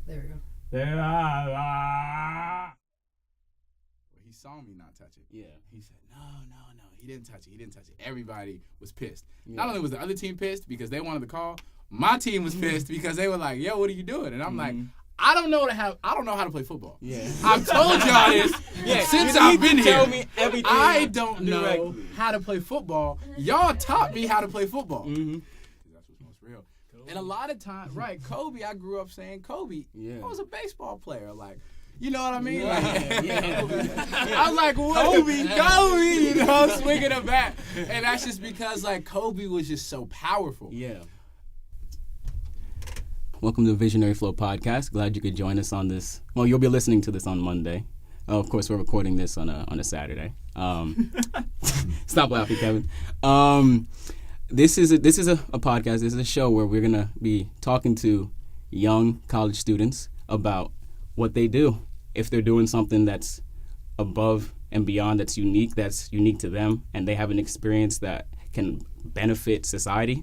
There we go. He saw me not touch it. Yeah. He said, no. He didn't touch it. Everybody was pissed. Yeah. Not only was the other team pissed because they wanted the call, my team was pissed because they were like, yo, what are you doing? And I'm like, I don't know how to play football. Yeah. I've told y'all this since I've been here. Tell me everything. I don't know how to play football. Y'all taught me how to play football. Mm-hmm. That's what's most real. And a lot of times, right, Kobe, I grew up saying Kobe. Yeah. I was a baseball player. Like, you know what I mean? Yeah. I'm like, Kobe, you know, swinging a bat. And that's just because, like, Kobe was just so powerful. Yeah. Welcome to the Visionary Flow podcast. Glad you could join us on this. Well, you'll be listening to this on Monday. Of course, we're recording this on a Saturday. Stop laughing, Kevin. This is a podcast. This is a show where we're gonna be talking to young college students about what they do. If they're doing something that's above and beyond, that's unique to them, and they have an experience that can benefit society,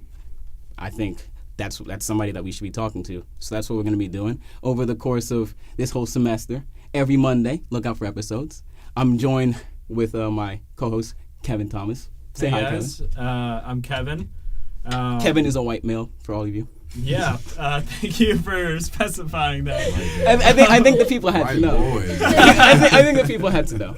I think that's somebody that we should be talking to. So that's what we're going to be doing over the course of this whole semester. Every Monday, look out for episodes. I'm joined with my co-host, Kevin Thomas. Say hi, Kevin. I'm Kevin. Kevin is a white male, for all of you. Yeah, thank you for specifying that. I think the people had to know. I think the people had to know.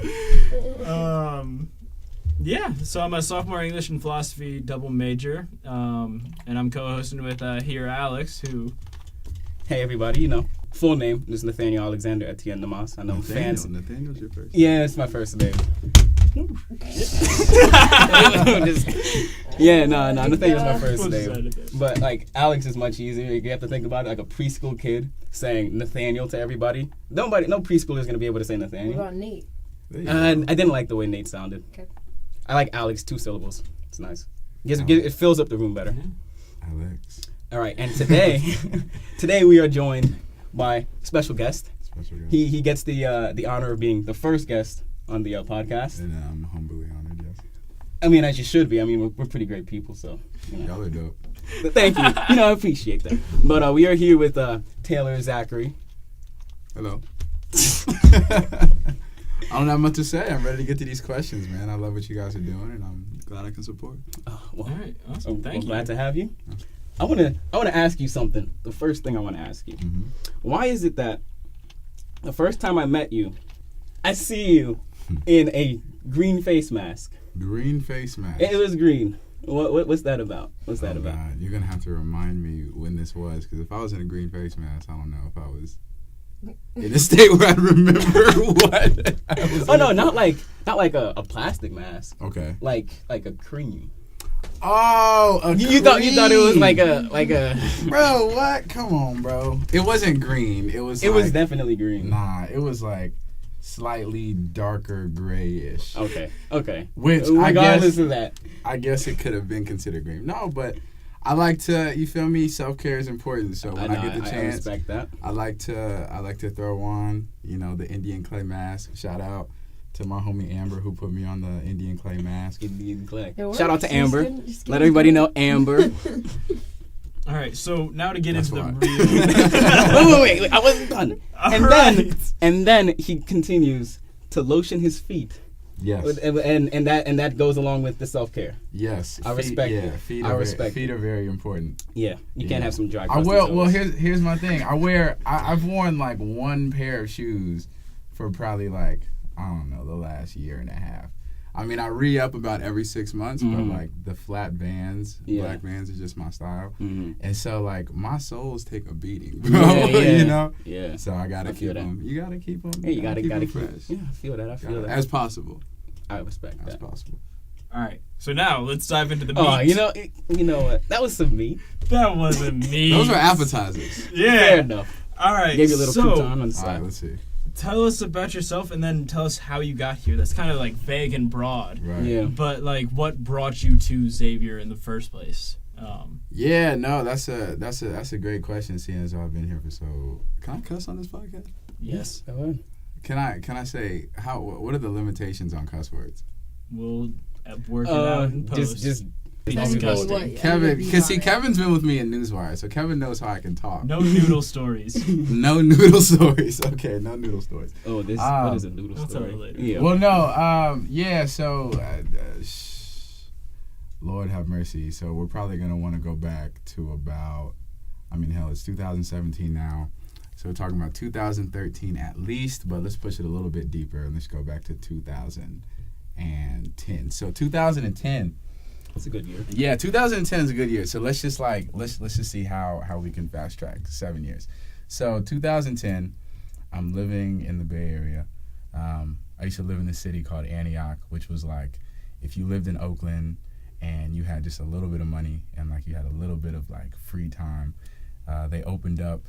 Yeah, so I'm a sophomore English and philosophy double major, and I'm co-hosting with here Alex, who... Hey, everybody, full name is Nathaniel Alexander Etienne Damas. I know fans... Nathaniel's your first? Yeah, it's my first name. Nathaniel's my first name. But, like, Alex is much easier. You have to think about it like a preschool kid saying Nathaniel to everybody. No preschooler is going to be able to say Nathaniel. What about Nate? I didn't like the way Nate sounded. Okay. I like Alex, 2 syllables. It's nice. It fills up the room better. Alex. All right, and today we are joined by special guest. He gets the honor of being the first guest on the podcast. And I'm humbly honored, yes. I mean, as you should be. I mean, we're pretty great people, so. Y'all are dope. But thank you. I appreciate that. But we are here with Taylor Zachary. Hello. I don't have much to say. I'm ready to get to these questions, man. I love what you guys are doing, and I'm glad I can support. Well, all right, awesome. Thank you. Glad to have you. I want to ask you something. The first thing I want to ask you. Mm-hmm. Why is it that the first time I met you, I see you in a green face mask? Green face mask. It was green. What's that about? What's that about? God, you're gonna have to remind me when this was, because if I was in a green face mask, I don't know if I was in a state where I remember what. Oh no, not like a plastic mask. Okay. Like a cream. Oh, you thought it was like a. Bro, what? Come on, bro. It wasn't green. It was definitely green. Nah, it was like slightly darker grayish. Okay. Which regardless of that, I guess it could have been considered green. No, but I like to, you feel me? Self-care is important. So when I get the chance, I respect that. I like to throw on, the Indian clay mask. Shout out to my homie Amber who put me on the Indian clay mask. Indian clay. Shout out to Amber. Let everybody know Amber. All right, so now to get into the real. Wait, I wasn't done. And then he continues to lotion his feet. Yes. And that goes along with the self-care. Yes. I respect it. Feet are very important. Yeah. You can't have some dry toes. Well, here's my thing. I've worn like one pair of shoes for probably like, I don't know, the last year and a half. I mean, I re-up about every 6 months, but like the flat Vans, black Vans are just my style. Mm-hmm. And so like my soles take a beating, bro, Yeah. So I gotta keep them. You gotta keep them. Hey, you gotta keep fresh. Yeah, I feel that. As possible. I respect that. As possible. All right, so now let's dive into the meat. Oh, you know what? That was some meat. That wasn't meat. Those were appetizers. Yeah. Fair enough. All right. Gave you a little crouton on the side. All right, let's see. Tell us about yourself, and then tell us how you got here. That's kind of like vague and broad. Right. Yeah. But like, what brought you to Xavier in the first place? That's a great question. Seeing as I've been here for so. Can I cuss on this podcast? Yes. Go ahead. Can I say what are the limitations on cuss words? We'll work it out in post. Just Disgusting. Kevin, because see, Kevin's been with me in Newswire, so Kevin knows how I can talk. No noodle stories. No noodle stories. Okay, no noodle stories. Oh, this what is a noodle I'll tell story? you later. Yeah. Well, no, yeah. So, Lord have mercy. So we're probably gonna want to go back to about, I mean, hell, it's 2017 now. So we're talking about 2013 at least, but let's push it a little bit deeper and let's go back to 2010. So 2010. It's a good year. Yeah, 2010 is a good year. So let's just see how we can fast track 7 years. So 2010, I'm living in the Bay Area. I used to live in this city called Antioch, which was like if you lived in Oakland and you had just a little bit of money and like you had a little bit of like free time. They opened up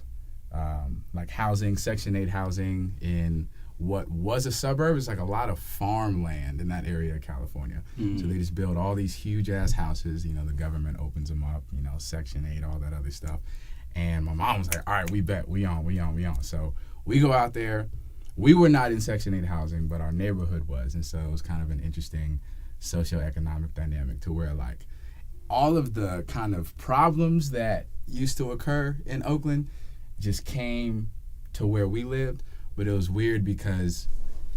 like housing, Section 8 housing in what was a suburb. It's like a lot of farmland in that area of California. Mm-hmm. So they just build all these huge ass houses. You know, the government opens them up, you know, Section 8, all that other stuff. And my mom was like, all right, we bet, we on. So we go out there. We were not in Section 8 housing, but our neighborhood was. And so it was kind of an interesting socioeconomic dynamic to where like all of the kind of problems that used to occur in Oakland just came to where we lived. But it was weird because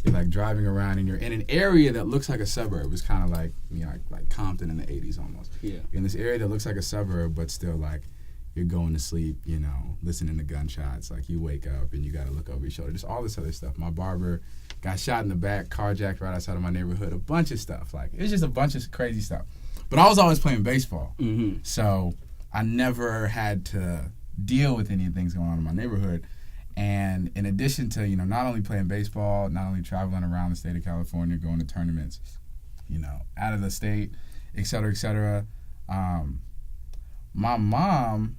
you're like driving around and you're in an area that looks like a suburb. It's kind of like, you know, like Compton in the 80s almost. Yeah. In this area that looks like a suburb, but still like you're going to sleep, you know, listening to gunshots. Like you wake up and you got to look over your shoulder. Just all this other stuff. My barber got shot in the back, carjacked right outside of my neighborhood. A bunch of stuff. Like it's just a bunch of crazy stuff. But I was always playing baseball. Mm-hmm. So I never had to deal with any things going on in my neighborhood. And in addition to, you know, not only playing baseball, not only traveling around the state of California, going to tournaments, you know, out of the state, et cetera, my mom,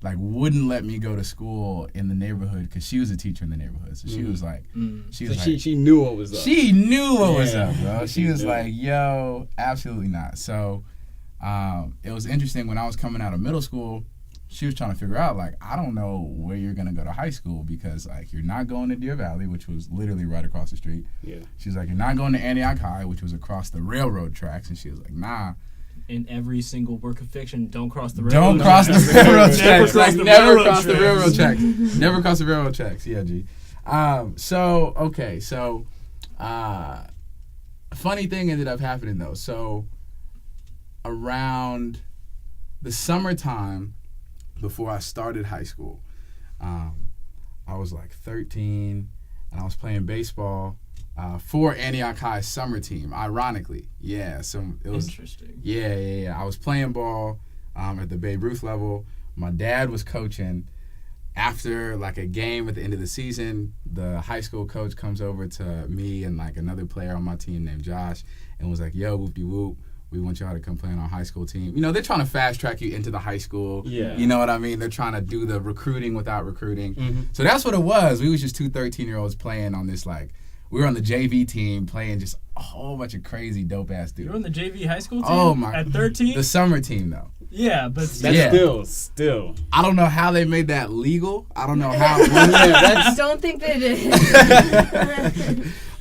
like, wouldn't let me go to school in the neighborhood because she was a teacher in the neighborhood. So she was like, she knew what was up. She knew what was up, bro. She was like, yo, absolutely not. So it was interesting when I was coming out of middle school. She was trying to figure out, like, I don't know where you're going to go to high school because, like, you're not going to Deer Valley, which was literally right across the street. Yeah. She's like, you're not going to Antioch High, which was across the railroad tracks. And she was like, nah. In every single work of fiction, don't cross the Don't railroad cross the railroad tracks. Like, never cross the railroad tracks. tracks. Never cross the railroad tracks. Yeah, G. So, funny thing ended up happening, though. So, around the summertime, before I started high school, I was like 13, and I was playing baseball for Antioch High's summer team. Ironically, yeah. So it was interesting. Yeah. I was playing ball at the Babe Ruth level. My dad was coaching. After like a game at the end of the season, the high school coach comes over to me and like another player on my team named Josh, and was like, "Yo, whoop-de-whoop. We want y'all to come play on our high school team." You know, they're trying to fast track you into the high school. Yeah. You know what I mean? They're trying to do the recruiting without recruiting. Mm-hmm. So that's what it was. We was just two 13-year-olds playing on this, like, we were on the JV team playing just a whole bunch of crazy dope-ass dudes. You were on the JV high school team? Oh, my. At 13? The summer team, though. Yeah, but That's still. I don't know how they made that legal. I don't know how. Don't think they did.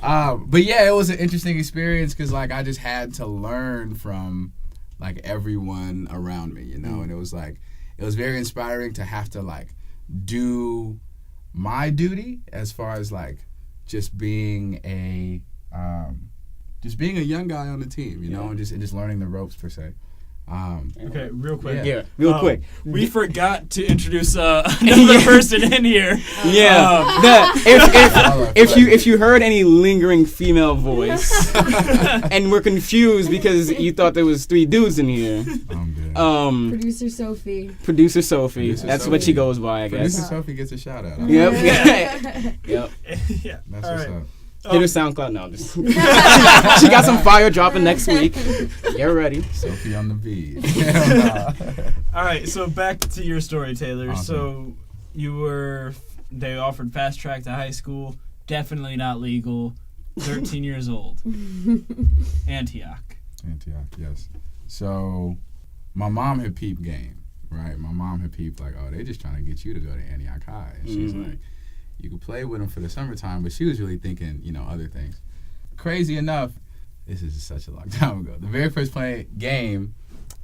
But yeah, it was an interesting experience because like I just had to learn from like everyone around me, you know, and it was very inspiring to have to like do my duty as far as like just being a young guy on the team, you know, and just learning the ropes per se. Okay, real quick. Yeah, real quick. We forgot to introduce another person in here. Yeah. If you heard any lingering female voice and were confused because you thought there was 3 dudes in here. Producer Sofi. Producer Sofi. That's what she goes by, I guess. Producer Sofi gets a shout out. Yep. Yeah. That's All what's right. up. Hit her SoundCloud now. She got some fire dropping next week. Get ready. Sofi on the beat. All right, so back to your story, Taylor. Awesome. So they offered fast track to high school. Definitely not legal. 13 years old. Antioch, yes. So my mom had peeped game, right? My mom had peeped like, oh, they just trying to get you to go to Antioch High. And she's like, you could play with them for the summertime, but she was really thinking, you know, other things. Crazy enough, this is such a long time ago. The very first game,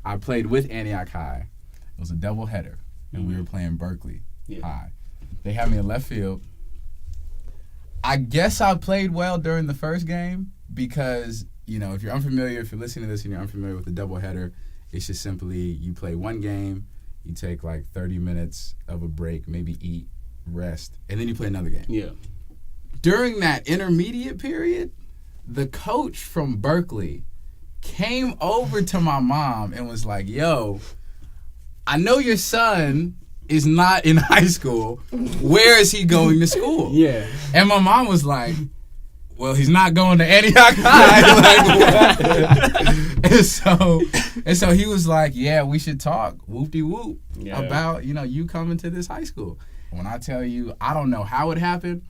I played with Antioch High. It was a doubleheader, and we were playing Berkeley High. They had me in left field. I guess I played well during the first game because, you know, if you're listening to this and you're unfamiliar with the doubleheader, it's just simply you play one game, you take like 30 minutes of a break, maybe eat, rest, and then you play another game. Yeah. During that intermediate period, the coach from Berkeley came over to my mom and was like, yo, I know your son is not in high school. Where is he going to school? Yeah. And my mom was like, well, he's not going to Antioch High. Like, what? and so he was like, yeah, we should talk whoop-de-whoop about, you know, you coming to this high school. When I tell you, I don't know how it happened,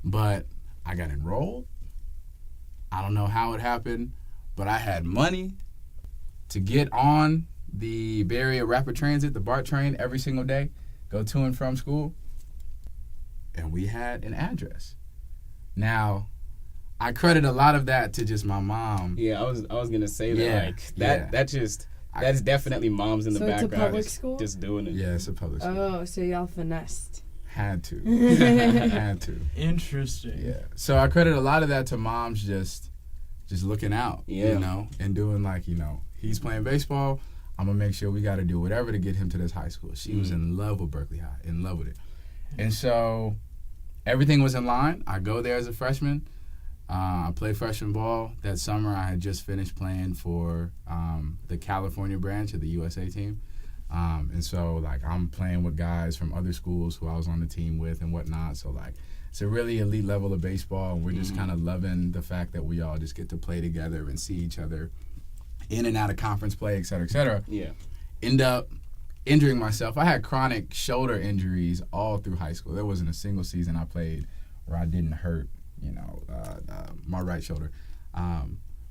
but I got enrolled. I don't know how it happened, but I had money to get on the Bay Area Rapid Transit, the BART train, every single day, go to and from school. And we had an address. Now, I credit a lot of that to just my mom. Yeah, I was gonna say that that's definitely moms in the background. So it's a public school? Just doing it. Yeah, it's a public school. Oh, so y'all finessed. Had to. Had to. Interesting. Yeah. So I credit a lot of that to moms just looking out, you know, and doing like, you know, he's playing baseball. I'm going to make sure we got to do whatever to get him to this high school. She was in love with Berkeley High, in love with it. And so everything was in line. I go there as a freshman. I played freshman ball. That summer, I had just finished playing for the California branch of the USA team. And so, like, I'm playing with guys from other schools who I was on the team with and whatnot. So, like, it's a really elite level of baseball, and we're just kind of loving the fact that we all just get to play together and see each other in and out of conference play, et cetera, et cetera. Yeah. End up injuring myself. I had chronic shoulder injuries all through high school. There wasn't a single season I played where I didn't hurt, you know, my right shoulder.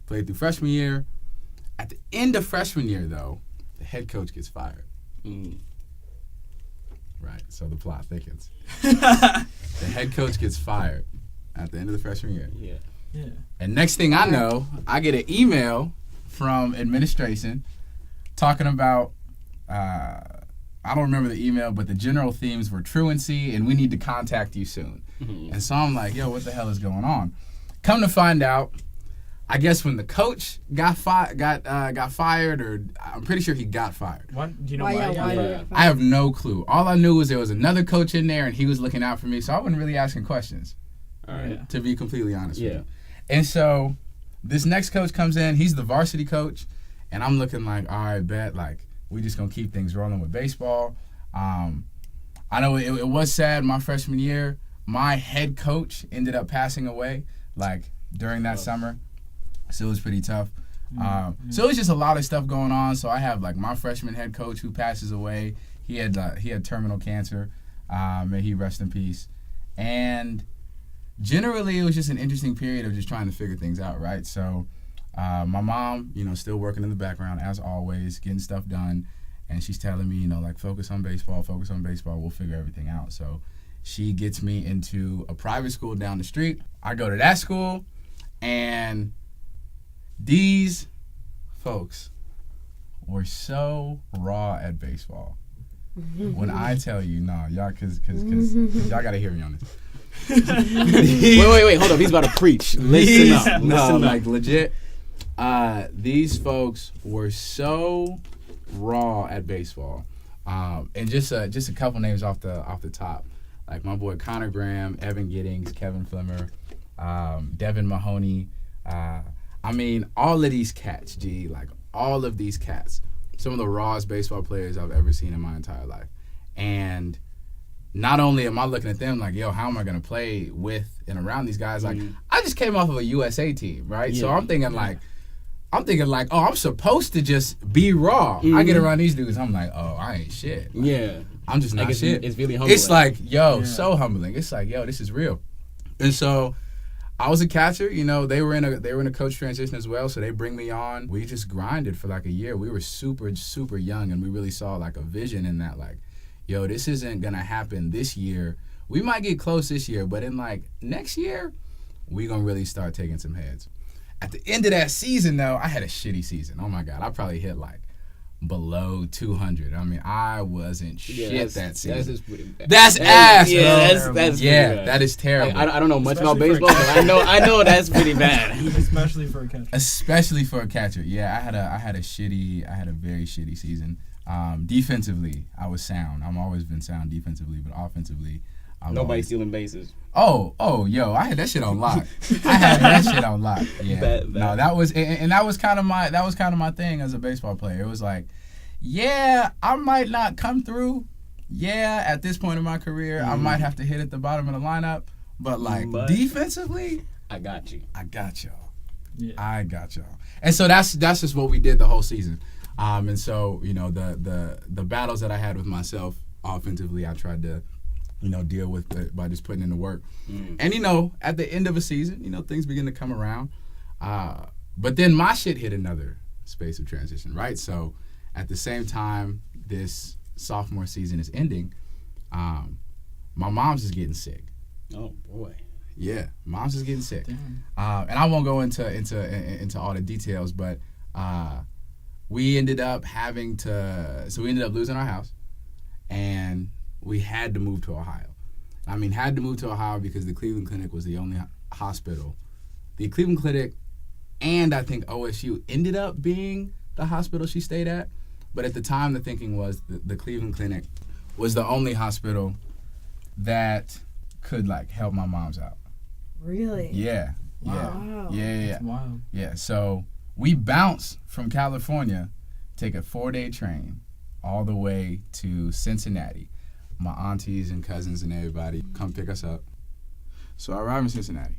Played through freshman year. At the end of freshman year, though, the head coach gets fired. Right, so the plot thickens. The head coach gets fired at the end of the freshman year. Yeah. And next thing I know, I get an email from administration talking about, I don't remember the email, but the general themes were truancy and we need to contact you soon. And so I'm like, yo, what the hell is going on? Come to find out, I guess when the coach got fired, or I'm pretty sure he got fired. What? Do you know why? I have no clue. All I knew was there was another coach in there and he was looking out for me, so I wasn't really asking questions. All right. To be completely honest with you. And so this next coach comes in, he's the varsity coach, and I'm looking like, all right, bet, like, we just gonna keep things rolling with baseball. I know it was sad my freshman year. My head coach ended up passing away, like, during that summer. So it was pretty tough. So it was just a lot of stuff going on. So I have, like, my freshman head coach who passes away. He had terminal cancer. May he rest in peace. And generally, it was just an interesting period of just trying to figure things out, right? So my mom, you know, still working in the background, as always, getting stuff done. And she's telling me, you know, like, focus on baseball, we'll figure everything out. So she gets me into a private school down the street. I go to that school, and these folks were so raw at baseball. When I tell you, y'all, cause y'all gotta hear me on this. wait, hold up. He's about to preach. Listen up. Like, legit. These folks were so raw at baseball. And just a couple names off the top. Like my boy Connor Graham, Evan Giddings, Kevin Flimmer, Devin Mahoney. I mean, all of these cats, like all of these cats, some of the rawest baseball players I've ever seen in my entire life. And not only am I looking at them like, yo, how am I going to play with and around these guys? Like, I just came off of a USA team, right? So I'm thinking like, oh, I'm supposed to just be raw. I get around these dudes, I'm like, oh, I ain't shit. Like, I'm just not shit. It's really humbling. It's like, yo, so humbling. It's like, yo, this is real. And so I was a catcher, you know, they were in a coach transition as well, so they bring me on. We just grinded for like a year. We were super, super young, and we really saw like a vision in that, like, yo, this isn't going to happen this year. We might get close this year, but in like next year, we going to really start taking some heads. At the end of that season, though, I had a shitty season. Oh, my God. I probably hit like below 200. I mean, I wasn't shit that season. That's just pretty bad. That's ass, bro. That's yeah, pretty bad. that is terrible. I don't know much Especially about baseball, but I know that's pretty bad. Especially for a catcher. Especially for a catcher. Yeah, I had a very shitty season. Defensively, I was sound. I've always been sound defensively, but offensively, Nobody stealing bases. Oh, yo, I had that shit on lock. Yeah. Bad. No, that was kind of my thing as a baseball player. It was like, yeah, I might not come through. Yeah, at this point in my career, I might have to hit at the bottom of the lineup, but defensively, I got you. I got y'all. Yeah. I got y'all. And so that's just what we did the whole season. And so, the battles that I had with myself offensively, I tried to, deal with it by just putting in the work. And, at the end of a season, things begin to come around. But then my shit hit another space of transition, right? So at the same time this sophomore season is ending, my mom's is getting sick. Oh, boy. Yeah, mom's is getting sick. Damn. And I won't go into all the details, but we ended up losing our house, and we had to move to Ohio. I mean, had to move to Ohio because the Cleveland Clinic was the only hospital. The Cleveland Clinic and I think OSU ended up being the hospital she stayed at. But at the time, the thinking was the Cleveland Clinic was the only hospital that could, help my mom's out. Really? Yeah. Wow. Yeah. That's wild. Yeah, so we bounced from California, take a 4-day train all the way to Cincinnati. My aunties and cousins and everybody come pick us up. So I arrive in Cincinnati.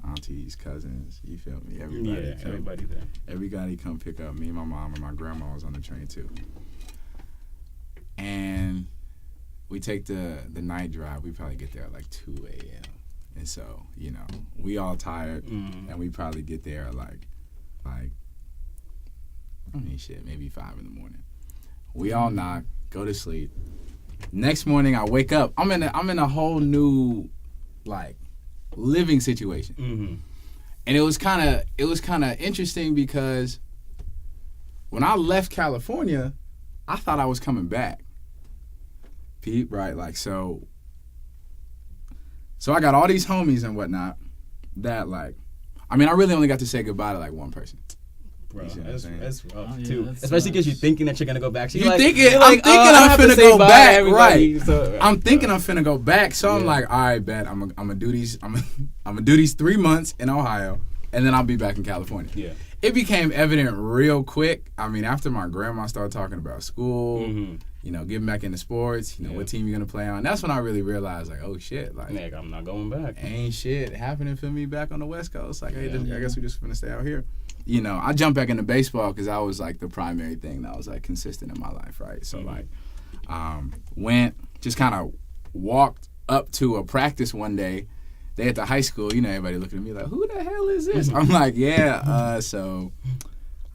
Aunties, cousins, you feel me? Everybody there. Everybody come pick up me and my mom, and my grandma was on the train too. And we take the night drive. We probably get there at 2 a.m. And so, we all tired, and we probably get there at maybe 5 in the morning. We all knock, go to sleep. Next morning, I wake up. I'm in a whole new living situation, and it was kind of interesting because when I left California, I thought I was coming back. Pete, right? So I got all these homies and whatnot that I really only got to say goodbye to one person. Bro, that's rough yeah, too. that's Especially because you're thinking that you're gonna go back. So I'm thinking I'm finna go back, right? So, I'm thinking I'm finna go back. So I'm like, all right, bet I'm gonna do these. I'm gonna do these 3 months in Ohio, and then I'll be back in California. Yeah. It became evident real quick. I mean, after my grandma started talking about school, getting back into sports, what team you're gonna play on. That's when I really realized, oh shit, I'm not going back. Ain't shit happening for me back on the West Coast. I guess we just finna stay out here. I jumped back into baseball because that was the primary thing that was consistent in my life, right? So went, just kind of walked up to a practice one day. They at the high school, everybody looking at me like, who the hell is this? I'm like, so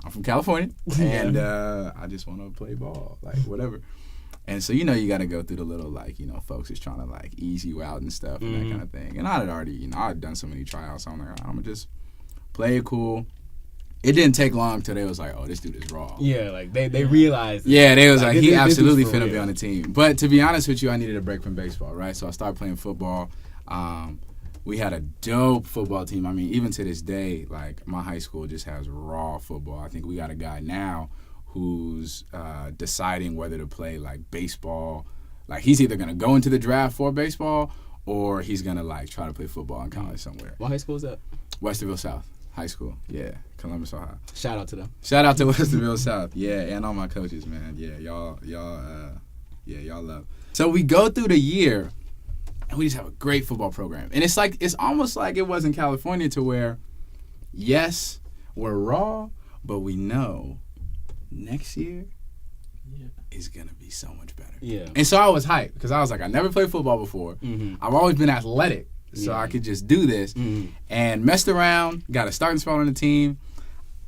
I'm from California, and I just want to play ball, whatever. And so, you got to go through the little, folks is trying to, ease you out and stuff and that kind of thing. And I had already, I had done so many tryouts, so I'm like, I'm going to just play it cool. It didn't take long till they was like, oh, this dude is raw. Yeah, they realized. Yeah, they was he absolutely finna real. be on the team. But to be honest with you, I needed a break from baseball, right? So I started playing football. We had a dope football team. I mean, even to this day, my high school just has raw football. I think we got a guy now who's deciding whether to play baseball. He's either gonna go into the draft for baseball or he's gonna try to play football in college somewhere. What high school is that? Westerville South High School. Yeah, Columbus, Ohio. Shout out to them. Shout out to Westerville South. Yeah, and all my coaches, man. Yeah, y'all love. So we go through the year, and we just have a great football program. And it's almost like it was in California to where, yes, we're raw, but we know next year is going to be so much better. Yeah. And so I was hyped because I was like, I never played football before. I've always been athletic, so I could just do this. And messed around, got a starting spot on the team.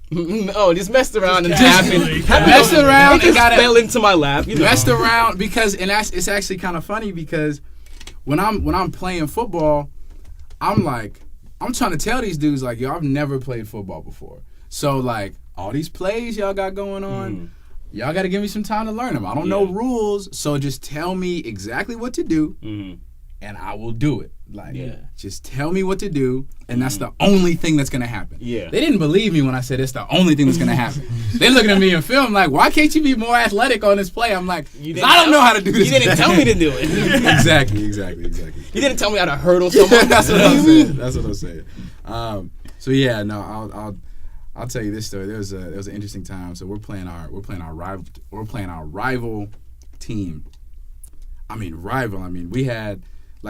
Just messed around and messed around and got fell into my lap. Messed around because, and it's actually kind of funny because when I'm playing football, I'm trying to tell these dudes yo, I've never played football before. So all these plays y'all got going on, y'all got to give me some time to learn them. I don't know rules, so just tell me exactly what to do, and I will do it. Like, just tell me what to do, and that's the only thing that's going to happen. Yeah. They didn't believe me when I said it's the only thing that's going to happen. They're looking at me in film like, why can't you be more athletic on this play? I'm like, I don't know how to do this. You didn't tell me to do it. Exactly. You didn't tell me how to hurdle someone. That's what I'm saying. So yeah, no, I'll tell you this story. There was an interesting time. So we're playing our rival team. I mean, we had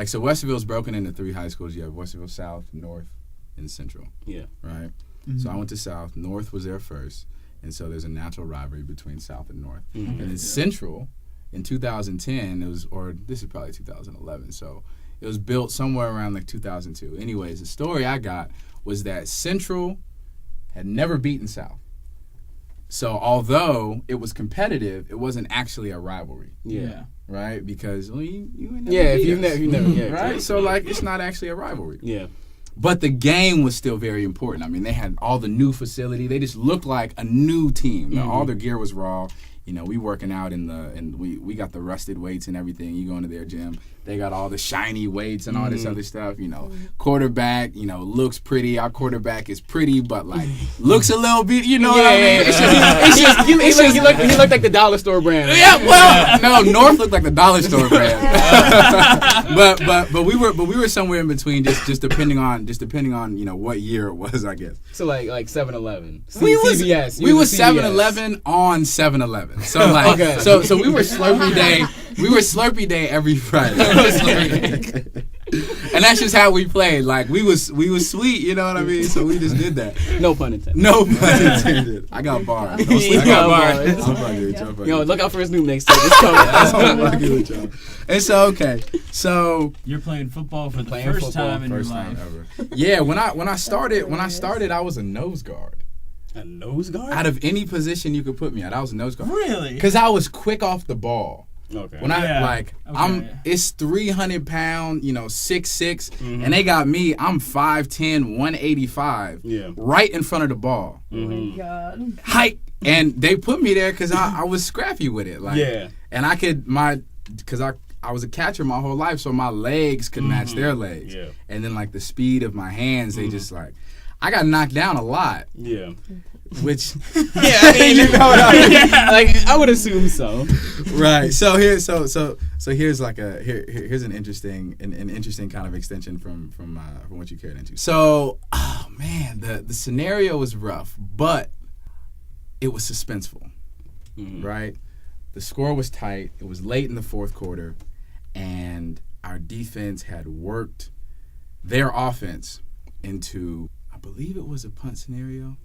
so Westerville's broken into 3 high schools. You have Westerville South, North, and Central. Yeah. Right. Mm-hmm. So I went to South. North was there first, and so there's a natural rivalry between South and North. Mm-hmm. And then Central, in 2010, this is probably 2011. So it was built somewhere around 2002. Anyways, the story I got was that Central had never beaten South. So although it was competitive, it wasn't actually a rivalry. Yeah. Right? Because you never if you've never right? So it's not actually a rivalry. Yeah. But the game was still very important. I mean, they had all the new facility. They just looked like a new team. Mm-hmm. All their gear was raw. We working out we got the rusted weights and everything. You go into their gym, they got all the shiny weights and all this other stuff. Quarterback, looks pretty. Our quarterback is pretty, but looks a little bit. You know what I mean? He looked like the dollar store brand. Yeah, well, no, North looked like the dollar store brand. but we were somewhere in between, just depending on what year it was, I guess. So like 7-Eleven. CVS. We was 7-Eleven on 7-Eleven. So so we were Slurpee Day. We were Slurpee Day every Friday. And that's just how we played. We was sweet, you know what I mean? So we just did that. No pun intended. No pun intended. I got bars. I got bars. Yo, look out for his new mixtape. It's coming. And so you're playing football for the first time in your life. Ever. Yeah, when I started, I was a nose guard. A nose guard? Out of any position you could put me at, I was a nose guard. Really? Because I was quick off the ball. Okay. When it's 300 pound, 6'6", and they got me. I'm 5'10", 185. Yeah. Right in front of the ball. Oh my God. Height, and they put me there because I was scrappy with it. And I could because I was a catcher my whole life, so my legs could match their legs. Yeah. And then the speed of my hands, they just I got knocked down a lot. Yeah. Which I mean, you know what I mean? I would assume so. Right. So here's here's an interesting kind of extension from what you carried into. So, oh man, the scenario was rough, but it was suspenseful. Right? The score was tight. It was late in the fourth quarter, and our defense had worked their offense into, I believe it was a punt scenario.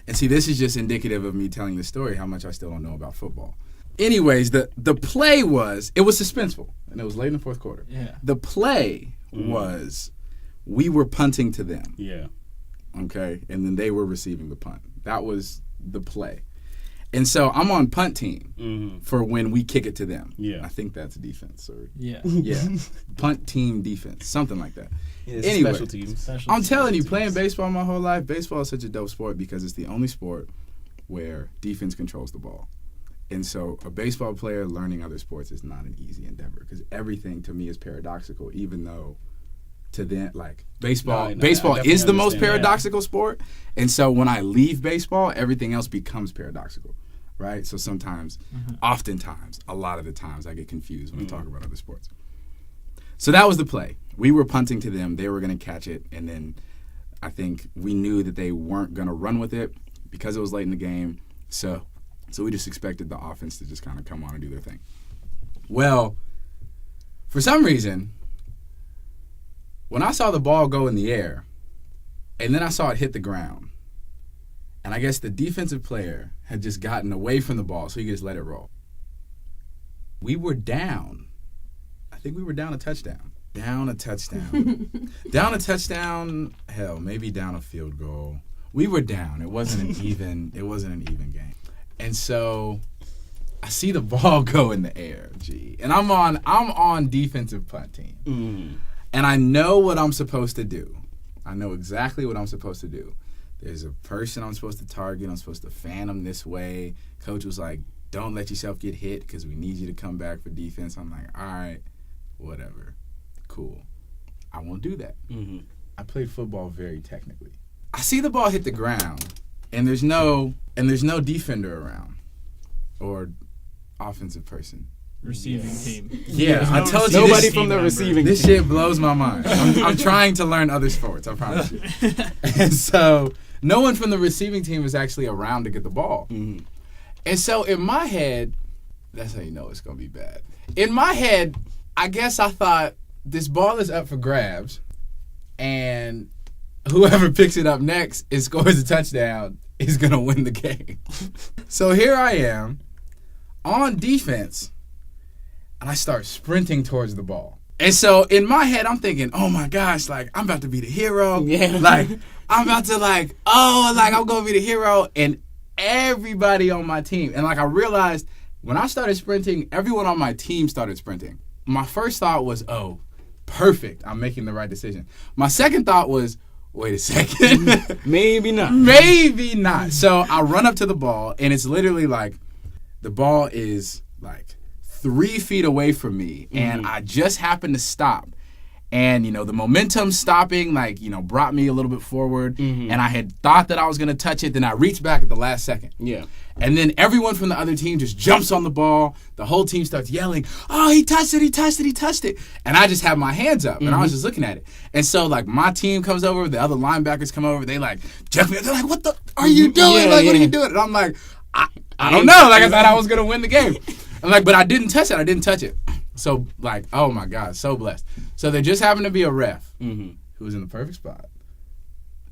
And see, this is just indicative of me telling the story, how much I still don't know about football. Anyways, the play it was suspenseful, and it was late in the fourth quarter. Yeah. The play was we were punting to them. Yeah. Okay? And then they were receiving the punt. That was the play. And so I'm on punt team for when we kick it to them. Yeah. I think that's defense. Yeah. Punt team defense, something like that. Yeah, anyway, special teams. I'm telling you, playing baseball my whole life, baseball is such a dope sport because it's the only sport where defense controls the ball. And so a baseball player learning other sports is not an easy endeavor because everything to me is paradoxical, even though to them, baseball is the most paradoxical sport. And so when I leave baseball, everything else becomes paradoxical. Right? So sometimes, oftentimes, a lot of the times I get confused when I talk about other sports. So that was the play. We were punting to them. They were going to catch it. And then I think we knew that they weren't going to run with it because it was late in the game. So we just expected the offense to just kind of come on and do their thing. Well, for some reason, when I saw the ball go in the air and then I saw it hit the ground, and I guess the defensive player had just gotten away from the ball, so he just let it roll. We were down. I think we were down a touchdown. Down a touchdown. Hell, maybe down a field goal. We were down. It wasn't an even game. And so I see the ball go in the air, and I'm on defensive punt team. And I know what I'm supposed to do. I know exactly what I'm supposed to do. there's a person I'm supposed to target. I'm supposed to fan them this way. Coach was like, don't let yourself get hit because we need you to come back for defense. I'm like, all right, whatever. Cool. I won't do that. Mm-hmm. I played football very technically. I see the ball hit the ground, and there's no defender around or offensive person. Receiving team. Yeah, I told you nobody this, from the receiving this team. shit blows my mind. I'm trying to learn other sports, I promise you. And so no one from the receiving team is actually around to get the ball. Mm-hmm. And so in my head, that's how you know it's going to be bad. In my head, I guess I thought this ball is up for grabs, and whoever picks it up next and scores a touchdown is going to win the game. So here I am on defense, and I start sprinting towards the ball. And so in my head, I'm thinking, oh my gosh, like, I'm about to be the hero. Yeah. Like, I'm about to I'm going to be the hero. And everybody on my team, and like I realized when I started sprinting, everyone on my team started sprinting. My first thought was, oh, perfect, I'm making the right decision. My second thought was, wait a second. Maybe not. Maybe not. So I run up to the ball, and it's literally like the ball is like 3 feet away from me, and I just happened to stop. And, the momentum stopping, brought me a little bit forward. Mm-hmm. And I had thought that I was going to touch it. Then I reached back at the last second. Yeah. And then everyone from the other team just jumps on the ball. The whole team starts yelling, oh, he touched it, he touched it, he touched it. And I just have my hands up, and I was just looking at it. And so, my team comes over, the other linebackers come over, they, jump me. They're like, what the are you doing? What are you doing? And I'm like, I don't know. I thought I was going to win the game. And, but I didn't touch it. So, oh, my God, so blessed. So there just happened to be a ref who was in the perfect spot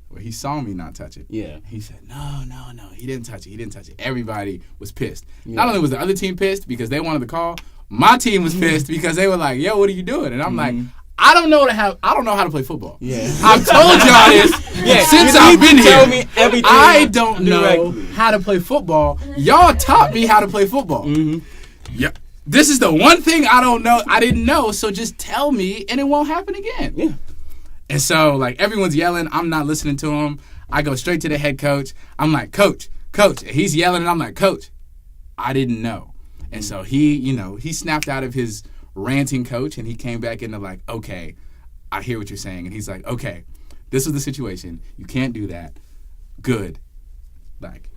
where he saw me not touch it. Yeah. He said, no, he didn't touch it. Everybody was pissed. Yeah. Not only was the other team pissed because they wanted the call, my team was pissed because they were like, yo, what are you doing? And I'm like, I don't know how to play football. Yeah. I've told y'all this since I've been here. Tell me everything. I don't know how to play football. Y'all taught me how to play football. Yep. This is the one thing I didn't know, so just tell me and it won't happen again. Yeah. And so, everyone's yelling. I'm not listening to them. I go straight to the head coach. I'm like, Coach. And he's yelling, and I'm like, Coach, I didn't know. And so he snapped out of his ranting coach, and he came back into okay, I hear what you're saying. And he's like, okay, this is the situation. You can't do that. Good.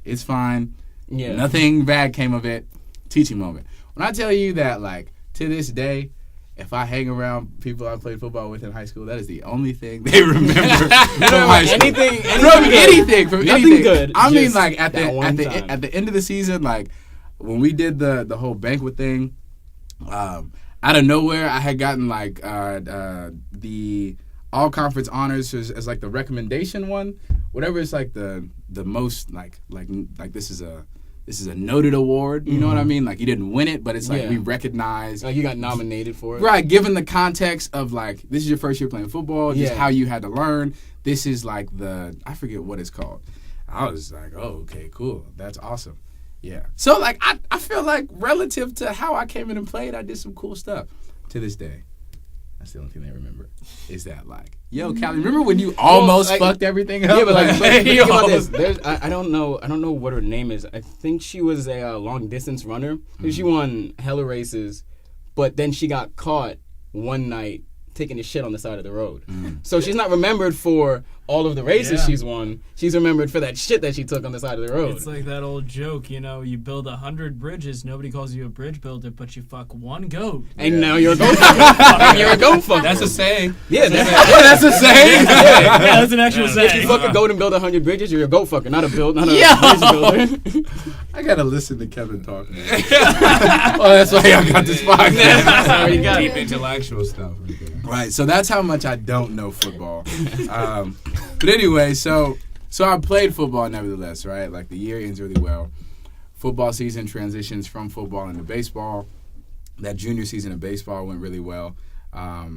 It's fine. Yeah. Nothing bad came of it. Teaching moment. When I tell you that, to this day, if I hang around people I played football with in high school, that is the only thing they remember from high school. Anything. Good. I mean, at the end of the season, when we did the whole banquet thing, out of nowhere, I had gotten the all conference honors as the recommendation one, whatever. It's the most this is a noted award, you know what I mean? You didn't win it, but it's we recognize. You got nominated for it. Right, given the context of this is your first year playing football, just how you had to learn. This is I forget what it's called. I was oh, okay, cool. That's awesome. Yeah. So I feel relative to how I came in and played, I did some cool stuff to this day. That's the only thing they remember is that yo, Callie, remember when you almost fucked everything up? Yeah, but think about this. I don't know what her name is. I think she was a long distance runner. She won hella races, but then she got caught one night taking a shit on the side of the road. So she's not remembered for all of the races she's won. She's remembered for that shit that she took on the side of the road. It's like that old joke, you build 100 bridges, nobody calls you a bridge builder, but you fuck one goat. And now you're a goat fucker. You're a goat fucker. That's a saying. Yeah, that's a saying. Yeah, that's an actual saying. If you fuck a goat and build 100 bridges, you're a goat fucker, not a bridge builder. I gotta listen to Kevin talk. That's why I got this podcast. Deep intellectual stuff. Right, so that's how much I don't know football. But anyway, so I played football nevertheless, right? The year ends really well. Football season transitions from football into baseball. That junior season of baseball went really well. I